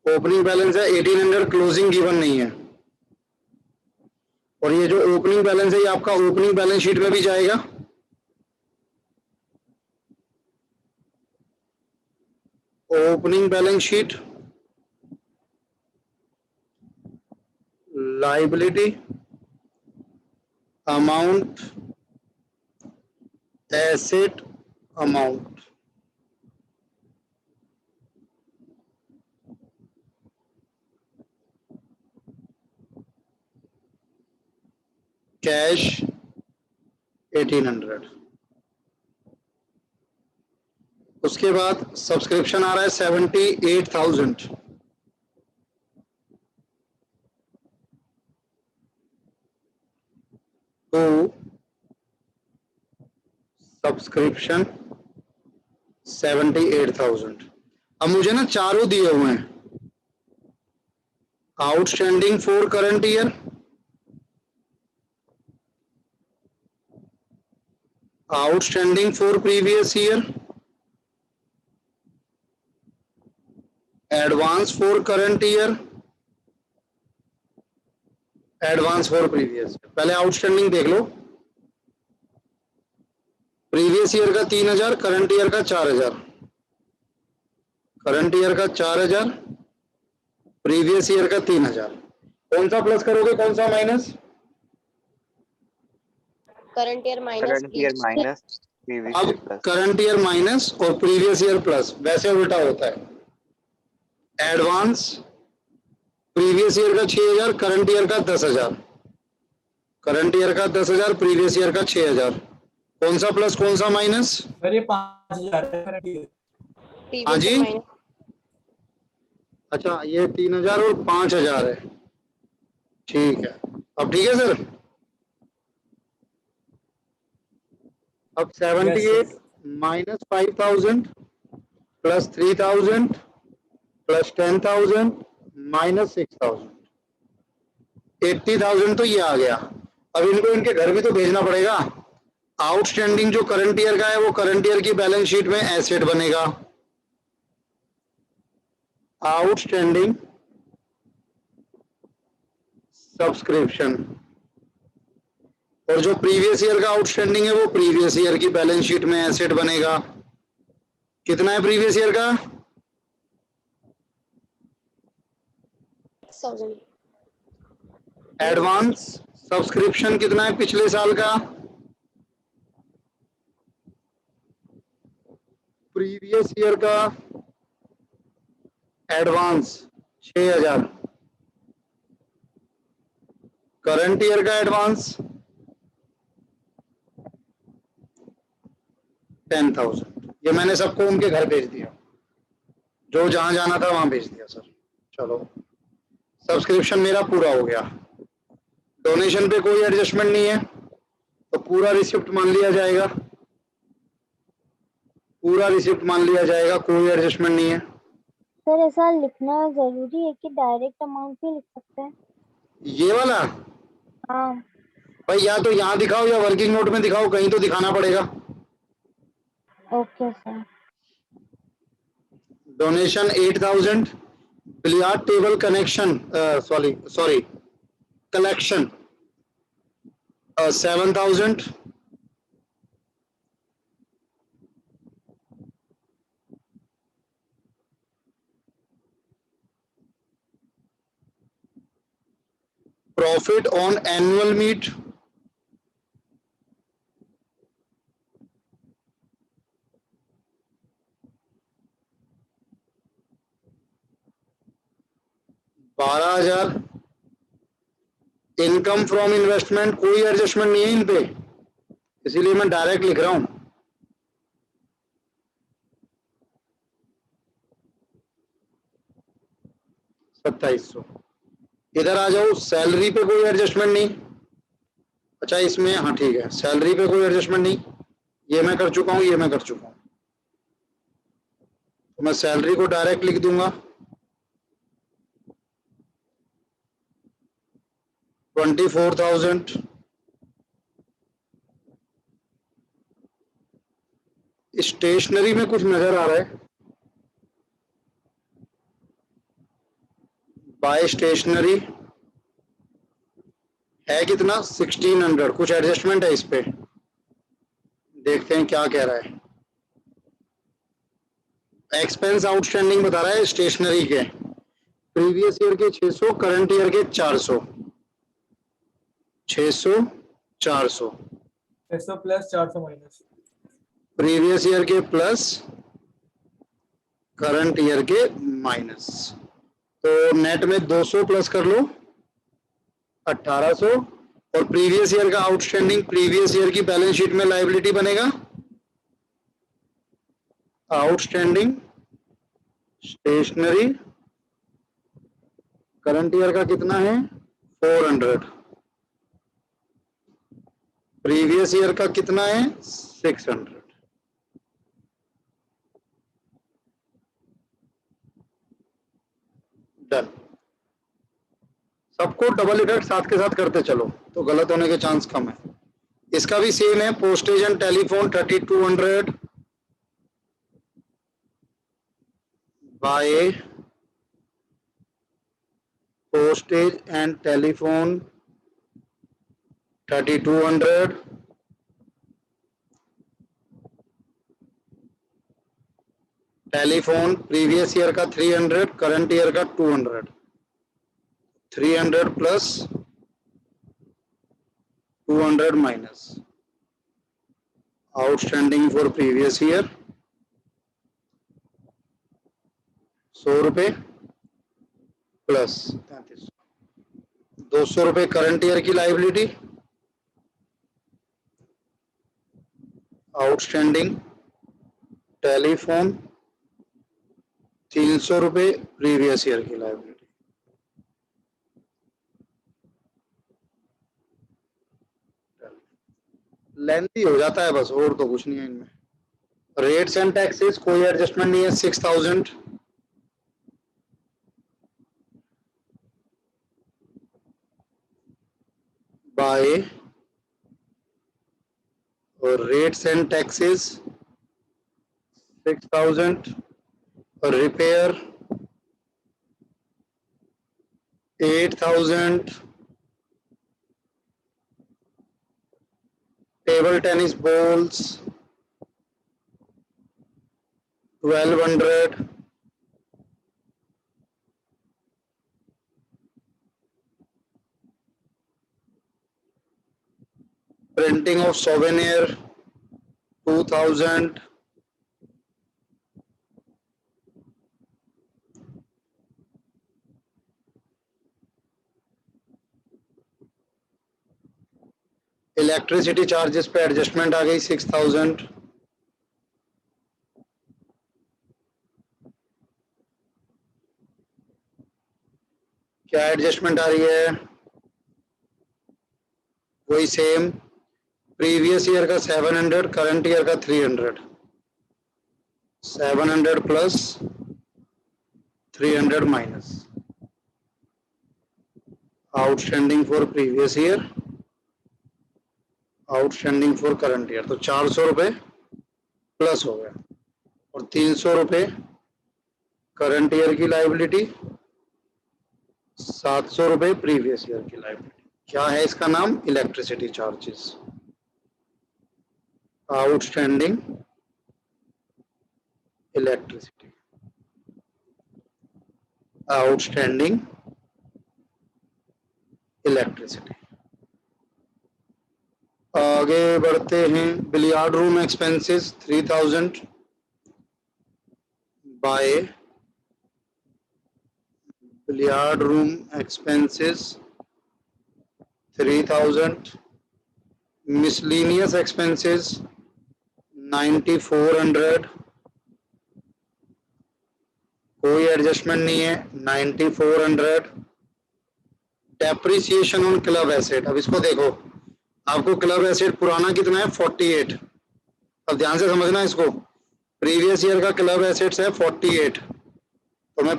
ओपनिंग बैलेंस है 1800, क्लोजिंग गिवन नहीं है। और ये जो ओपनिंग बैलेंस है ये आपका ओपनिंग बैलेंस शीट में भी जाएगा। Opening balance sheet, liability, amount, asset, amount. Cash 1800। उसके बाद सब्सक्रिप्शन आ रहा है 78,000। तो सब्सक्रिप्शन 78,000। अब मुझे ना चारों दिए हुए हैं, outstanding for current year, outstanding for previous year, advance for current year, advance for previous. पहले आउटस्टैंडिंग देख लो, प्रीवियस ईयर का 3,000, करंट ईयर का 4,000, करंट ईयर का 4,000, प्रीवियस ईयर का 3,000। कौन सा प्लस करोगे, कौन सा minus? Current year minus current year minus previous अब year plus. Current year minus और प्रीवियस ईयर प्लस, वैसे उल्टा होता है। एडवांस प्रीवियस ईयर का 6,000, करंट ईयर का 10,000, करंट ईयर का 10,000, प्रीवियस ईयर का 6,000। कौन सा प्लस कौन सा माइनस? सर ये 5,000 है करंट ईयर। हाँ जी, प्रीवियस माइनस अच्छा ये 3,000 और 5,000 है, ठीक है। अब ठीक है सर। अब 78 माइनस 5,000 प्लस 3,000 प्लस 10,000 माइनस 6,000, 80,000 तो ये आ गया। अब इनको इनके घर भी तो भेजना पड़ेगा। आउटस्टैंडिंग जो करंट ईयर का है वो करंट ईयर की बैलेंस शीट में एसेट बनेगा। आउटस्टैंडिंग सब्सक्रिप्शन और जो प्रीवियस ईयर का आउटस्टैंडिंग है वो प्रीवियस ईयर की बैलेंस शीट में एसेट बनेगा। कितना है प्रीवियस ईयर का? 6,000. एडवांस सब्सक्रिप्शन कितना है पिछले साल का? प्रीवियस ईयर का एडवांस 6,000। करंट ईयर का एडवांस 10,000। ये मैंने सबको उनके घर भेज दिया, जो जहां जाना था वहां भेज दिया सर। चलो, सब्सक्रिप्शन मेरा पूरा हो गया। डोनेशन पे कोई एडजस्टमेंट नहीं है तो पूरा रिसिप्ट मान लिया जाएगा, पूरा रिसिप्ट मान लिया जाएगा, कोई एडजस्टमेंट नहीं है। सर ऐसा लिखना जरूरी है कि डायरेक्ट अमाउंट भी लिख सकते हैं? ये वाला हाँ। भाई या तो यहाँ दिखाओ या वर्किंग नोट में दिखाओ, कहीं तो दिखाना पड़ेगा। Okay sir. Donation 8,000, billiard table connection sorry collection 7,000, profit on annual meet 12,000, income from investment कोई एडजस्टमेंट नहीं है इन पे, इसीलिए मैं डायरेक्ट लिख रहा हूं। 2,700। इधर आ जाओ, सैलरी पे कोई एडजस्टमेंट नहीं। अच्छा इसमें हाँ ठीक है, सैलरी पे कोई एडजस्टमेंट नहीं, ये मैं कर चुका हूं, ये मैं कर चुका हूं, तो मैं सैलरी को डायरेक्ट लिख दूंगा 24,000। स्टेशनरी में कुछ नजर आ रहा है, बाय स्टेशनरी है कितना? 1,600। कुछ एडजस्टमेंट है इस पे, देखते हैं क्या कह रहा है। एक्सपेंस आउटस्टैंडिंग बता रहा है स्टेशनरी के, प्रीवियस ईयर के 600, करंट ईयर के 400। 600 400 600 प्लस 400 माइनस प्रीवियस ईयर के प्लस करंट ईयर के माइनस, तो नेट में 200 प्लस कर लो 1,800, और प्रीवियस ईयर का आउटस्टैंडिंग प्रीवियस ईयर की बैलेंस शीट में लायबिलिटी बनेगा। आउटस्टैंडिंग स्टेशनरी करंट ईयर का कितना है? 400। प्रीवियस ईयर का कितना है? 600। डन। सबको डबल इफेक्ट साथ के साथ करते चलो तो गलत होने के चांस कम है। इसका भी सेम है, postage and telephone 3,200 by postage and telephone 3,200 telephone previous year का 300, करंट ईयर का 200। 300 plus 200 minus outstanding for previous year 100 रुपए प्लस 3300, 200 रुपए करंट ईयर की लायबिलिटी, आउटस्टैंडिंग टेलीफोन 300 रुपए प्रीवियस ईयर की लायबिलिटी। लेंथी हो जाता है बस, और तो कुछ नहीं है इनमें। रेट्स एंड टैक्सेस कोई एडजस्टमेंट नहीं है, 6,000 बाय और रेट्स एंड टैक्सेस 6,000 और repair 8,000 table tennis balls 1200, printing of souvenir 2000, electricity charges पे एडजस्टमेंट आ गई 6000, क्या एडजस्टमेंट आ रही है? वही सेम, प्रीवियस ईयर का 700, करंट ईयर का 300, 700 plus 300 minus outstanding for previous year, outstanding for current year, तो 400 रुपए प्लस हो गया, और 300 रुपए करंट ईयर की लाइबिलिटी, 700 रुपए प्रीवियस ईयर की लाइबिलिटी। क्या है इसका नाम? Electricity charges. Outstanding electricity, outstanding electricity. आगे बढ़ते हैं। Billiard room expenses 3000 by billiard room expenses 3000, miscellaneous expenses 9400, कोई एडजस्टमेंट नहीं है 9400, डेप्रिसिएशन ऑन क्लब एसेट। अब इसको देखो, आपको क्लब एसेट पुराना कितना है? 48। अब ध्यान से समझना इसको, प्रीवियस ईयर का क्लब एसेट्स है 48, तो मैं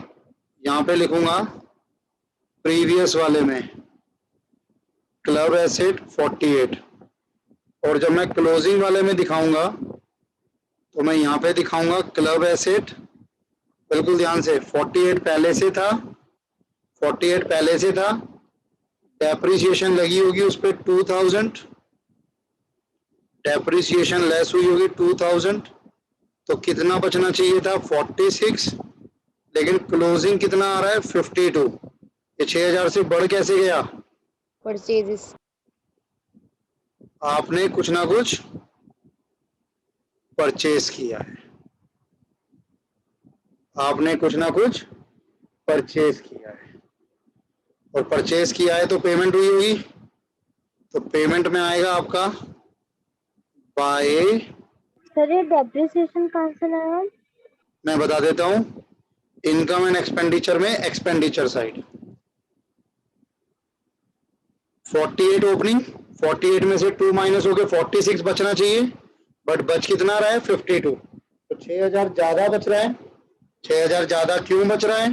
यहाँ पे लिखूंगा प्रीवियस वाले में क्लब एसेट 48, और जब मैं क्लोजिंग वाले में दिखाऊंगा तो मैं यहाँ पे दिखाऊंगा क्लब एसेट, बिल्कुल ध्यान से, 48 पहले से था, 48 पहले से था, डेप्रिसिएशन लगी होगी उस पर 2000, डेप्रिसिएशन लेस हुई होगी 2000, तो कितना बचना चाहिए था? 46, लेकिन क्लोजिंग कितना आ रहा है? 52। ये 6000 से बढ़ कैसे गया? Purchases. आपने कुछ ना कुछ परचेज किया है, आपने कुछ ना कुछ परचेज किया है, और परचेज किया है तो पेमेंट हुई होगी, तो पेमेंट में आएगा आपका बाय, सर ये डेप्रिसिएशन कहाँ से लाया? मैं बता देता हूं, इनकम एंड एक्सपेंडिचर में एक्सपेंडिचर साइड 48 ओपनिंग, 48 में से 2 माइनस हो गए 46 बचना चाहिए, बट बच कितना रहा है? 52, तो 6000 ज्यादा बच रहा है। 6000 ज्यादा क्यों बच रहा है?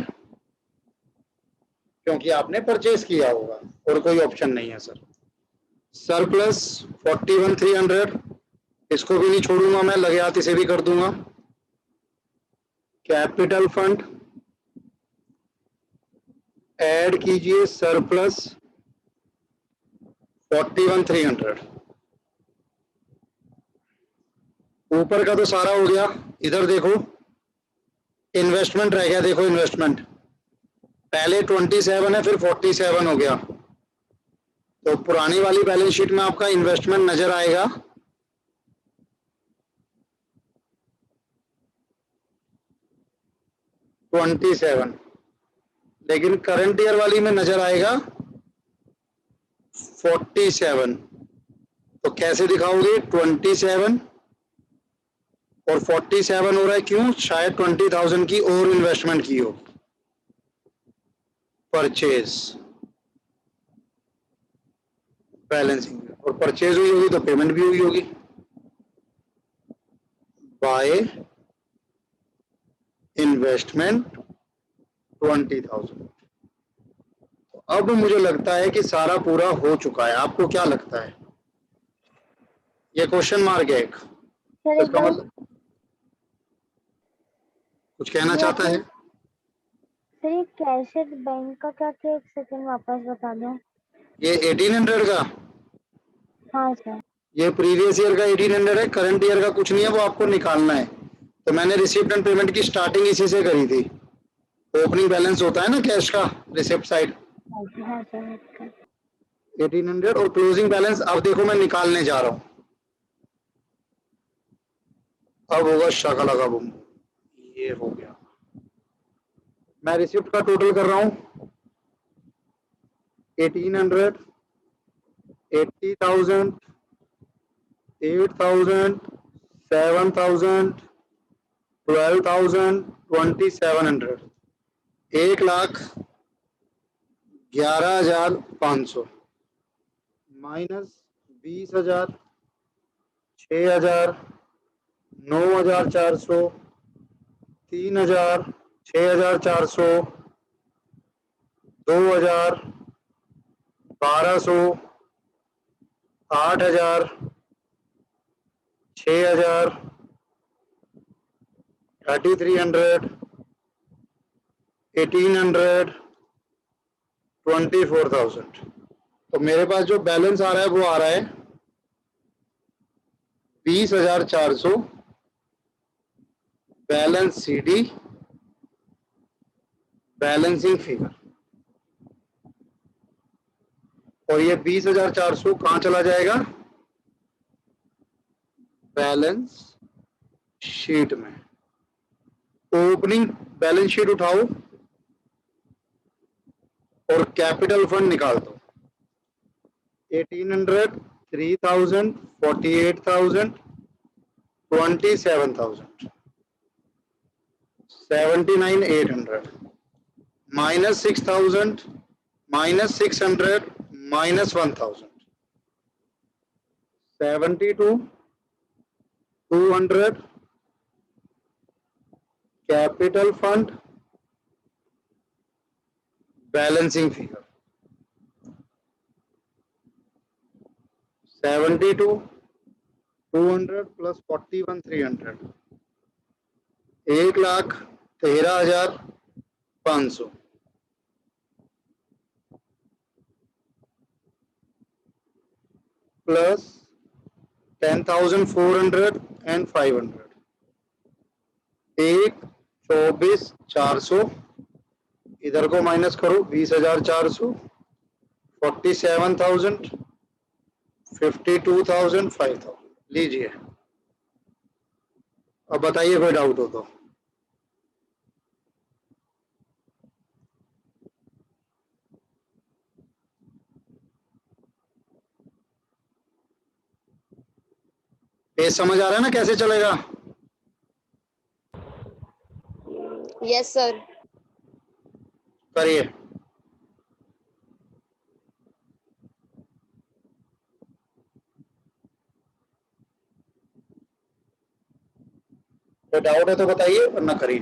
क्योंकि आपने परचेज किया होगा, और कोई ऑप्शन नहीं है सर। सरप्लस 41300, इसको भी नहीं छोड़ूंगा मैं, लगे हाथ इसे भी कर दूंगा। कैपिटल फंड ऐड कीजिए, सरप्लस 41300, ऊपर का तो सारा हो गया। इधर देखो इन्वेस्टमेंट रह गया, देखो इन्वेस्टमेंट पहले 27 है, फिर 47 हो गया, तो पुरानी वाली बैलेंस शीट में आपका इन्वेस्टमेंट नजर आएगा 27, लेकिन करंट ईयर वाली में नजर आएगा 47। तो कैसे दिखाओगे? 27 और 47 हो रहा है, क्यों? शायद 20,000 की और इन्वेस्टमेंट की हो, परचेज बैलेंसिंग, और परचेज हुई होगी तो पेमेंट भी हुई होगी बाय इन्वेस्टमेंट 20,000। तो अब मुझे लगता है कि सारा पूरा हो चुका है। आपको क्या लगता है? ये क्वेश्चन मार्क है एक, सर इसका एकदम मतलब कुछ कहना चाहता है? सर ये कैश एट बैंक का क्या क्या, एक सेकंड वापस बता दो। ये 1800 का, हाँ सर। ये प्रीवियस ईयर का 1800 है, करंट ईयर का कुछ नहीं है, वो आपको निकालना है। तो मैंने रिसिप्ट एंड पेमेंट की स्टार्टिंग इसी से करी थी। ओपनिंग बैलेंस होता है ना कैश का, रिसिप्ट साइड हाँ सर। 1800 और क्लोजिंग बैलेंस अब देखो मैं निकालने जा रहा हूं। अब होगा शाका लगा बूम, ये हो गया। मैं रिसिप्ट का टोटल कर रहा हूं 1800, 80,000, 8,000, 7,000, 12,000, 2,700, 1,11,500 माइनस 20,000, 6,000, 9,400, 3,000, 6,400, 2,000, 1,200, 8,000, 6,000, 3,300, 1,800, 24,000। तो मेरे पास जो बैलेंस आ रहा है वो आ रहा है 20,400 बैलेंस सीडी बैलेंसिंग फिगर। और ये 20,400 कहां चला जाएगा? बैलेंस शीट में। ओपनिंग बैलेंस शीट उठाओ और कैपिटल फंड निकाल दो। 1,800, 3,000, 48,000, 27,000, 79,800 minus 6,000 minus 600 minus 1,000, 72, 200 capital fund balancing figure 72, 200 plus 41, 300 1,13,500 plus 10,400 and 500 1,24,400 इधर को माइनस करो 20,400 47,000 52,000 5,000 लीजिए। अब बताइए कोई डाउट हो तो। पेज समझ आ रहा है ना कैसे चलेगा? Yes, sir. करिए। कोई डाउट है तो बताइए वरना करिए।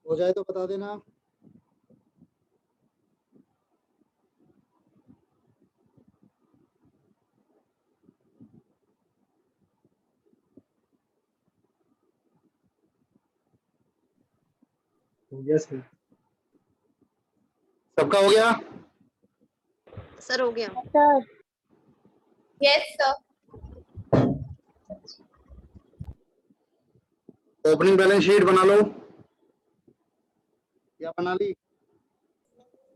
हो जाए तो बता देना। Yes sir. सबका हो गया? सर हो गया। Sir yes sir. Opening balance sheet बना लो, या बना ली?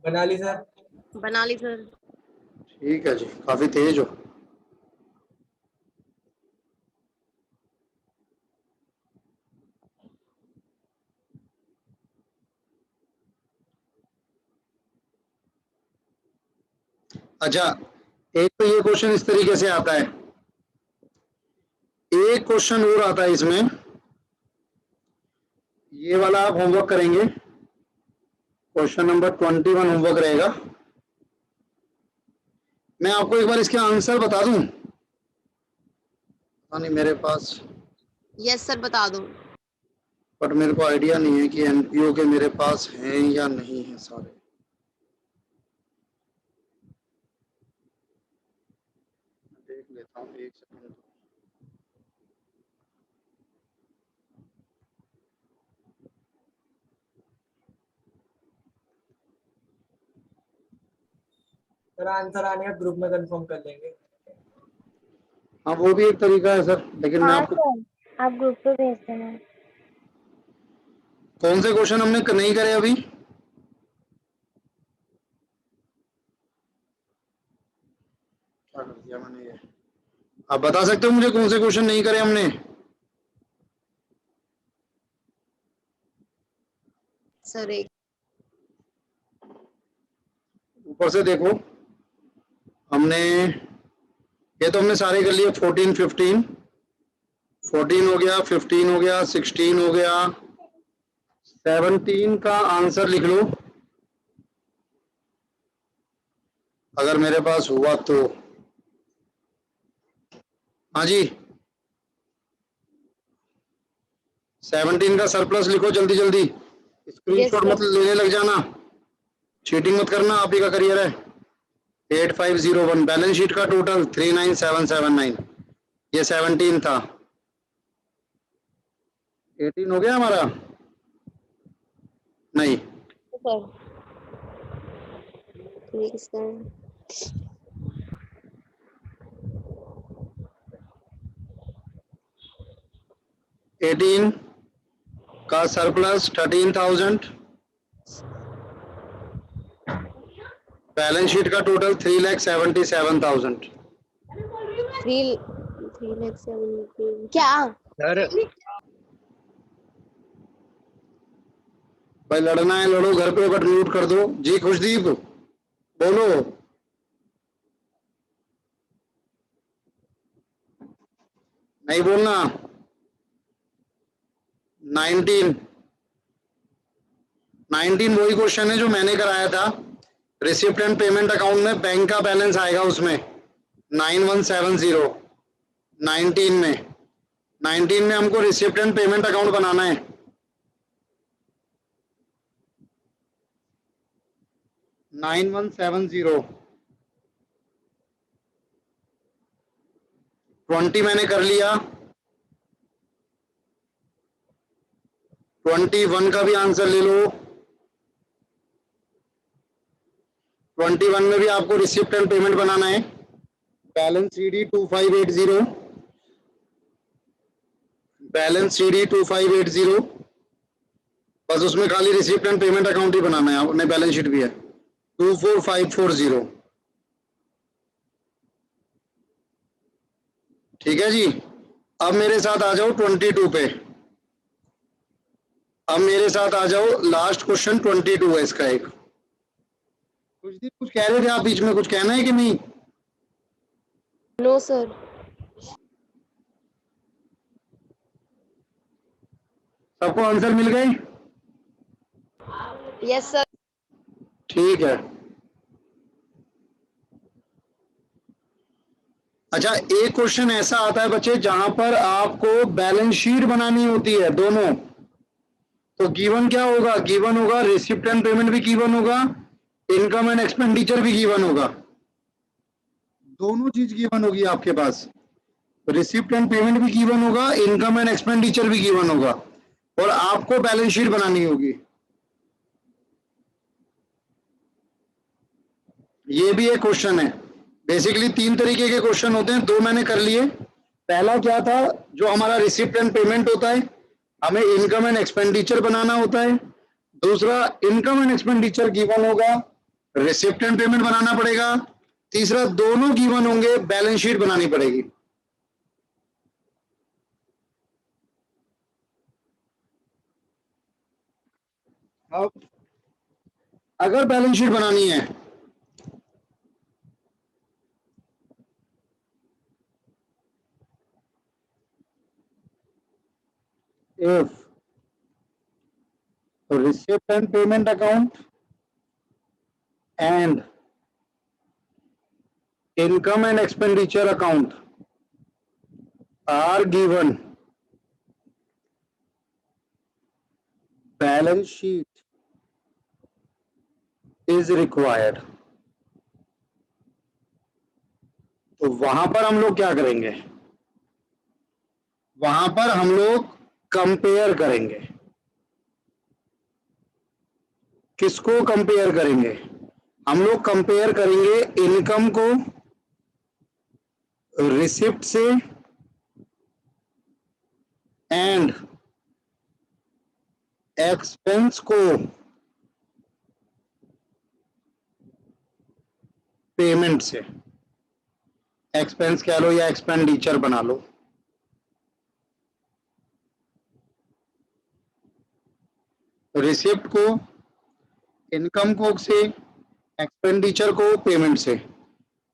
बना ली सर। बना ली सर। ठीक है जी, काफी तेज हो। अच्छा, एक तो ये क्वेश्चन इस तरीके से आता है, एक क्वेश्चन और आता है इसमें, ये वाला आप होमवर्क करेंगे, क्वेश्चन नंबर 21 होमवर्क रहेगा। मैं आपको एक बार इसके आंसर बता दूं? पता नहीं मेरे पास, यस सर बता दो। बट मेरे को आइडिया नहीं है कि एनपीओ के मेरे पास हैं या नहीं है सारे। देख लेता हूँ, एक सेकंड। सर आंसर आने का ग्रुप में कंफर्म कर लेंगे। हाँ, वो भी एक तरीका है सर, लेकिन मैं हाँ आपको, सर, आप ग्रुप पे भेज देना। कौन से क्वेश्चन हमने नहीं करे अभी? क्या कर दिया मैंने ये? आप बता सकते हो मुझे कौन से क्वेश्चन नहीं करे हमने? सर एक ऊपर से देखो, हमने, ये तो हमने सारे कर लिए। 14 15 14 हो गया, 15 हो गया, 16 हो गया, 17 का आंसर लिख लो अगर मेरे पास हुआ तो। हाँ जी, 17 का सरप्लस लिखो जल्दी जल्दी, स्क्रीनशॉट Yes, मत लेने लग जाना, चीटिंग मत करना, आप ही का करियर है। 8501 बैलेंस शीट का टोटल 39779, ये 17 था। 18 हो गया हमारा? नहीं, सर ठीक है सर। 18 का सरप्लस 13,000, बैलेंस शीट का टोटल 3,77,000। 3 क्या? सर भाई लड़ना है लड़ो, घर पे बट म्यूट कर दो। जी खुशदीप बोलो। नहीं बोलना। 19 वही क्वेश्चन है जो मैंने कराया था। रिसिप्ट एंड पेमेंट अकाउंट में बैंक का बैलेंस आएगा उसमें 9170। 19 में हमको रिसिप्ट एंड पेमेंट अकाउंट बनाना है। 9170। 20 मैंने कर लिया। 21 का भी आंसर ले लो। 21 में भी आपको रिसिप्ट एंड पेमेंट बनाना है। बैलेंस सीडी 2580, बैलेंस सीडी 2580, बस उसमें खाली रिसिप्ट एंड पेमेंट अकाउंट ही बनाना है, अपने बैलेंस शीट भी है 24540। ठीक है जी। अब मेरे साथ आ जाओ 22 पे। अब मेरे साथ आ जाओ, लास्ट क्वेश्चन 22 है इसका एक। कुछ कह रहे थे आप बीच में, कुछ कहना है कि नहीं? No sir. सबको आंसर मिल गए? Yes sir. ठीक है। अच्छा, एक क्वेश्चन ऐसा आता है बच्चे जहां पर आपको बैलेंस शीट बनानी होती है दोनों, तो गिवन क्या होगा? गिवन होगा रिसिप्ट एंड पेमेंट भी गिवन होगा, इनकम एंड एक्सपेंडिचर भी गिवन होगा, दोनों चीज गिवन होगी आपके पास। रिसिप्ट एंड पेमेंट भी गिवन होगा, इनकम एंड एक्सपेंडिचर भी गिवन होगा, और आपको बैलेंस शीट बनानी होगी। ये भी एक क्वेश्चन है। बेसिकली 3 तरीके के क्वेश्चन होते हैं, 2 मैंने कर लिए। पहला क्या था, जो हमारा रिसिप्ट एंड पेमेंट होता है, हमें इनकम एंड एक्सपेंडिचर बनाना होता है। दूसरा, इनकम एंड एक्सपेंडिचर गिवन होगा, रिसिप्ट एंड पेमेंट बनाना पड़ेगा। तीसरा, दोनों गिवन होंगे, बैलेंस शीट बनानी पड़ेगी। अब अगर बैलेंस शीट बनानी है, if receipt and payment account and income and expenditure account are given, balance sheet is required, तो वहां पर हम लोग क्या करेंगे? वहां पर हम लोग कंपेयर करेंगे। किसको कंपेयर करेंगे? हम लोग कंपेयर करेंगे इनकम को रिसिप्ट से एंड एक्सपेंस को पेमेंट से। एक्सपेंस कह लो या एक्सपेंडिचर बना लो। रिसिप्ट को इनकम को से, एक्सपेंडिचर को पेमेंट से।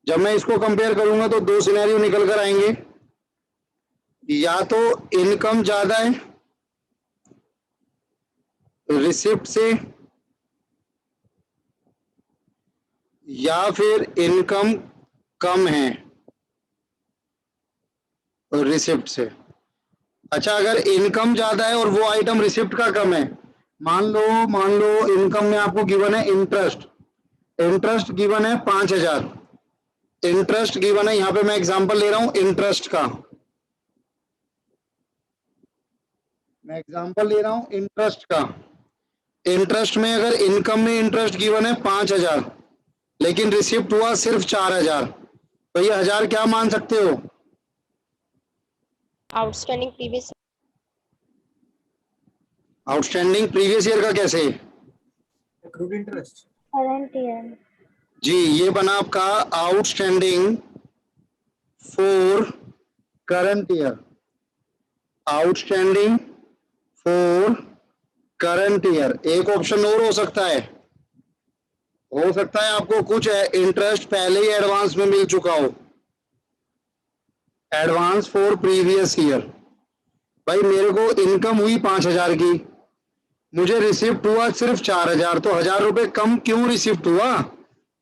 जब मैं इसको कंपेयर करूंगा तो 2 सिनेरियो निकल कर आएंगे। या तो इनकम ज्यादा है रिसिप्ट से, या फिर इनकम कम है रिसिप्ट से। अच्छा, अगर इनकम ज्यादा है और वो आइटम रिसिप्ट का कम है, मान लो इनकम में आपको गिवन है इंटरेस्ट गिवन है 5,000। इंटरेस्ट गिवन है, यहां पे मैं एग्जांपल ले रहा हूं इंटरेस्ट का, मैं एग्जांपल ले रहा हूं इंटरेस्ट का। इंटरेस्ट में अगर इनकम में इंटरेस्ट गिवन है 5,000 लेकिन रिसिप्ट हुआ सिर्फ 4,000, तो ये 1,000 क्या मान सकते हो? Outstanding previous outstanding previous year का कैसे? accrued interest. Current year. जी, ये बना आपका outstanding for current year. Outstanding for current year. एक ऑप्शन और हो सकता है आपको कुछ इंटरेस्ट पहले ही एडवांस में मिल चुका हो, एडवांस फॉर प्रीवियस ईयर। भाई मेरे को इनकम हुई 5,000 की, मुझे रिसिप्ट हुआ सिर्फ 4,000, तो 1,000 रुपए कम क्यों रिसिप्ट हुआ?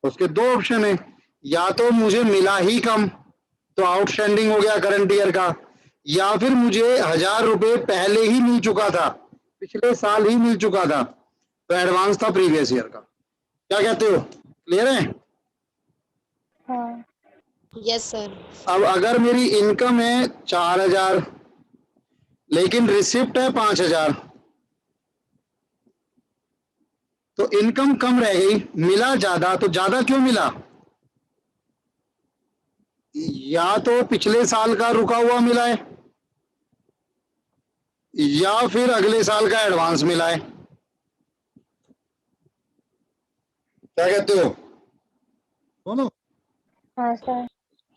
उसके 2 ऑप्शन है, या तो मुझे मिला ही कम तो आउटस्टैंडिंग हो गया करंट ईयर का, या फिर मुझे 1,000 रुपए पहले ही मिल चुका था, पिछले साल ही मिल चुका था, तो एडवांस था प्रीवियस ईयर का। क्या कहते हो? क्लियर है? हाँ। Yes sir. अब अगर मेरी इनकम है 4,000 लेकिन रिसिप्ट है 5,000, तो इनकम कम रह गई, मिला ज्यादा, तो ज्यादा क्यों मिला? या तो पिछले साल का रुका हुआ मिला है, या फिर अगले साल का एडवांस मिला है। क्या कहते हो? बोलो। हाँ सर।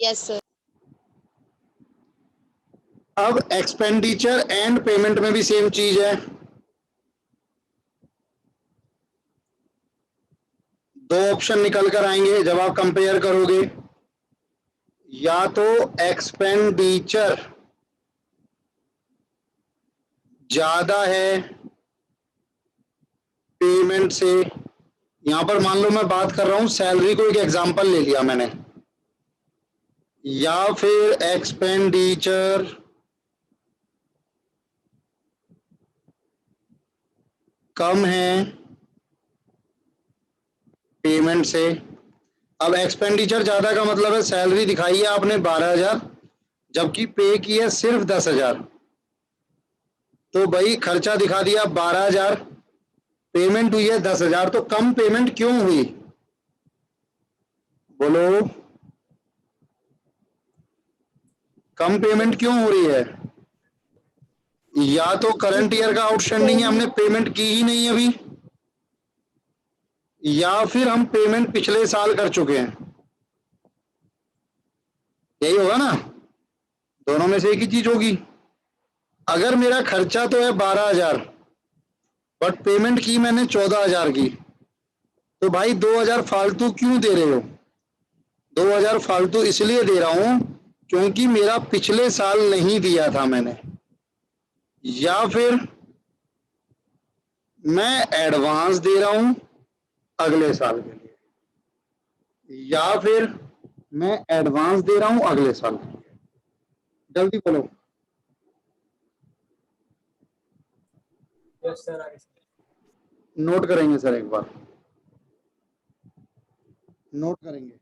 Yes sir. अब एक्सपेंडिचर एंड पेमेंट में भी सेम चीज है। 2 ऑप्शन निकल कर आएंगे जब आप कंपेयर करोगे, या तो एक्सपेंडिचर ज्यादा है पेमेंट से। यहां पर मान लो मैं बात कर रहा हूं सैलरी को, एक एग्जांपल ले लिया मैंने, या फिर एक्सपेंडिचर कम है पेमेंट से। अब एक्सपेंडिचर ज्यादा का मतलब है सैलरी दिखाई है आपने 12,000 जबकि पे की है सिर्फ 10,000। तो भाई खर्चा दिखा दिया 12,000, पेमेंट हुई है 10,000, तो कम पेमेंट क्यों हुई बोलो? कम पेमेंट क्यों हो रही है? या तो करंट ईयर का आउटस्टैंडिंग है, हमने पेमेंट की ही नहीं अभी, या फिर हम पेमेंट पिछले साल कर चुके हैं। यही होगा ना, दोनों में से एक ही चीज होगी। अगर मेरा खर्चा तो है 12,000 बट पेमेंट की मैंने 14,000 की, तो भाई 2,000 फालतू क्यों दे रहे हो? 2,000 फालतू इसलिए दे रहा हूं क्योंकि मेरा पिछले साल नहीं दिया था मैंने, या फिर मैं एडवांस दे रहा हूं अगले साल के लिए, या फिर मैं एडवांस दे रहा हूं अगले साल के लिए। जल्दी बोलो। यस सर, आगे सर। नोट करेंगे सर, एक बार नोट करेंगे।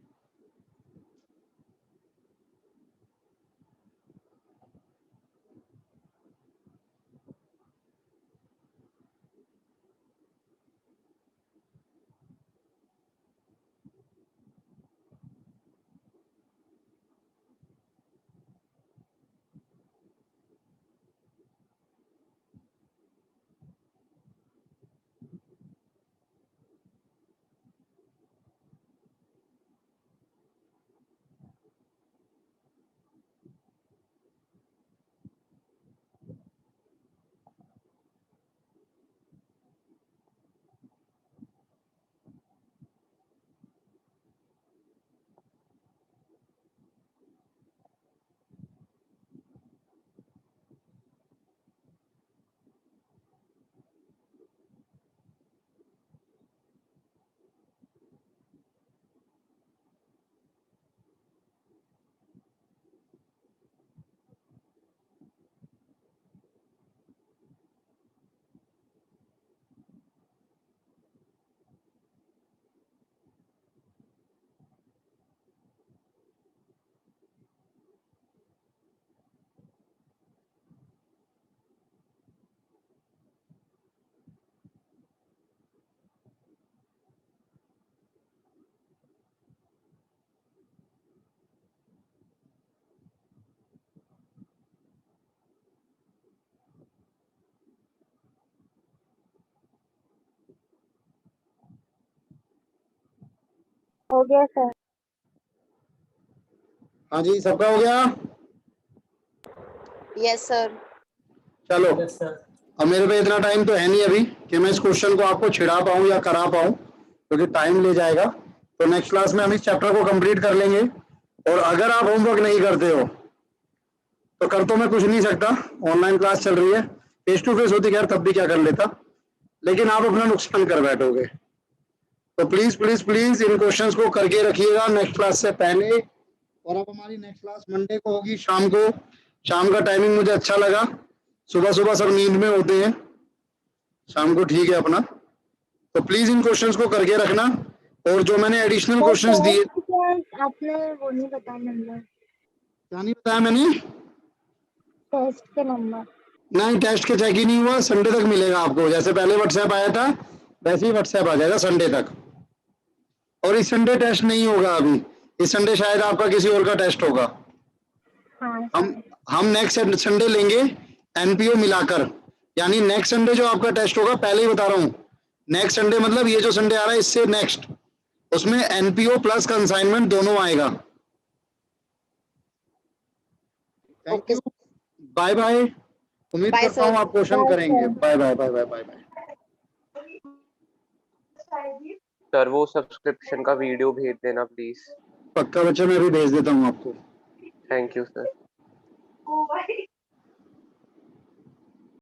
हो गया सर। हाँ जी, सबका हो गया? Yes, sir. चलो, यस सर। अब मेरे पे इतना टाइम तो है नहीं अभी कि मैं इस क्वेश्चन को आपको छिड़ा पाऊं या करा पाऊं, क्योंकि टाइम ले जाएगा। तो नेक्स्ट क्लास में हम इस चैप्टर को कंप्लीट कर लेंगे। और अगर आप होमवर्क नहीं करते हो तो कर तो मैं कुछ नहीं सकता, ऑनलाइन क्लास चल रही है। फेस टू फेस होती खैर तब भी क्या कर लेता, लेकिन आप अपना नुकसान कर बैठोगे। तो please please please in questions को करके रखिएगा नेक्स्ट क्लास से पहले। और अब हमारी नेक्स्ट क्लास मंडे को होगी शाम को। शाम का टाइमिंग मुझे अच्छा लगा, सुबह सुबह सब नींद में होते हैं, शाम को ठीक है अपना। तो प्लीज इन क्वेश्चंस को करके रखना। और जो मैंने एडिशनल क्वेश्चंस दिए, आपने वो नहीं बताया नंबर, क्या नहीं बताया मैंने? टेस्ट के नंबर। नहीं, टेस्ट के चेक ही नहीं हुआ, संडे तक मिलेगा आपको। जैसे पहले व्हाट्सएप आया था वैसे ही व्हाट्सएप आ जाएगा संडे तक। और इस संडे टेस्ट नहीं होगा अभी, इस संडे शायद आपका किसी और का टेस्ट होगा। हाँ हम नेक्स्ट संडे लेंगे एनपीओ मिलाकर, यानी नेक्स्ट संडे जो आपका टेस्ट होगा, पहले ही बता रहा हूँ, नेक्स्ट संडे मतलब ये जो संडे आ रहा है इससे नेक्स्ट, उसमें एनपीओ प्लस कंसाइनमेंट दोनों आएगा। Thank you, bye bye. उम्मीद Bye, करता हूँ sir. आप क्वेश्चन Bye, करेंगे। sir. Bye bye bye bye bye bye. Sir वो सब्सक्रिप्शन का वीडियो भेज देना प्लीज। पक्का बच्चा, मैं अभी भेज देता हूँ आपको। Thank you sir.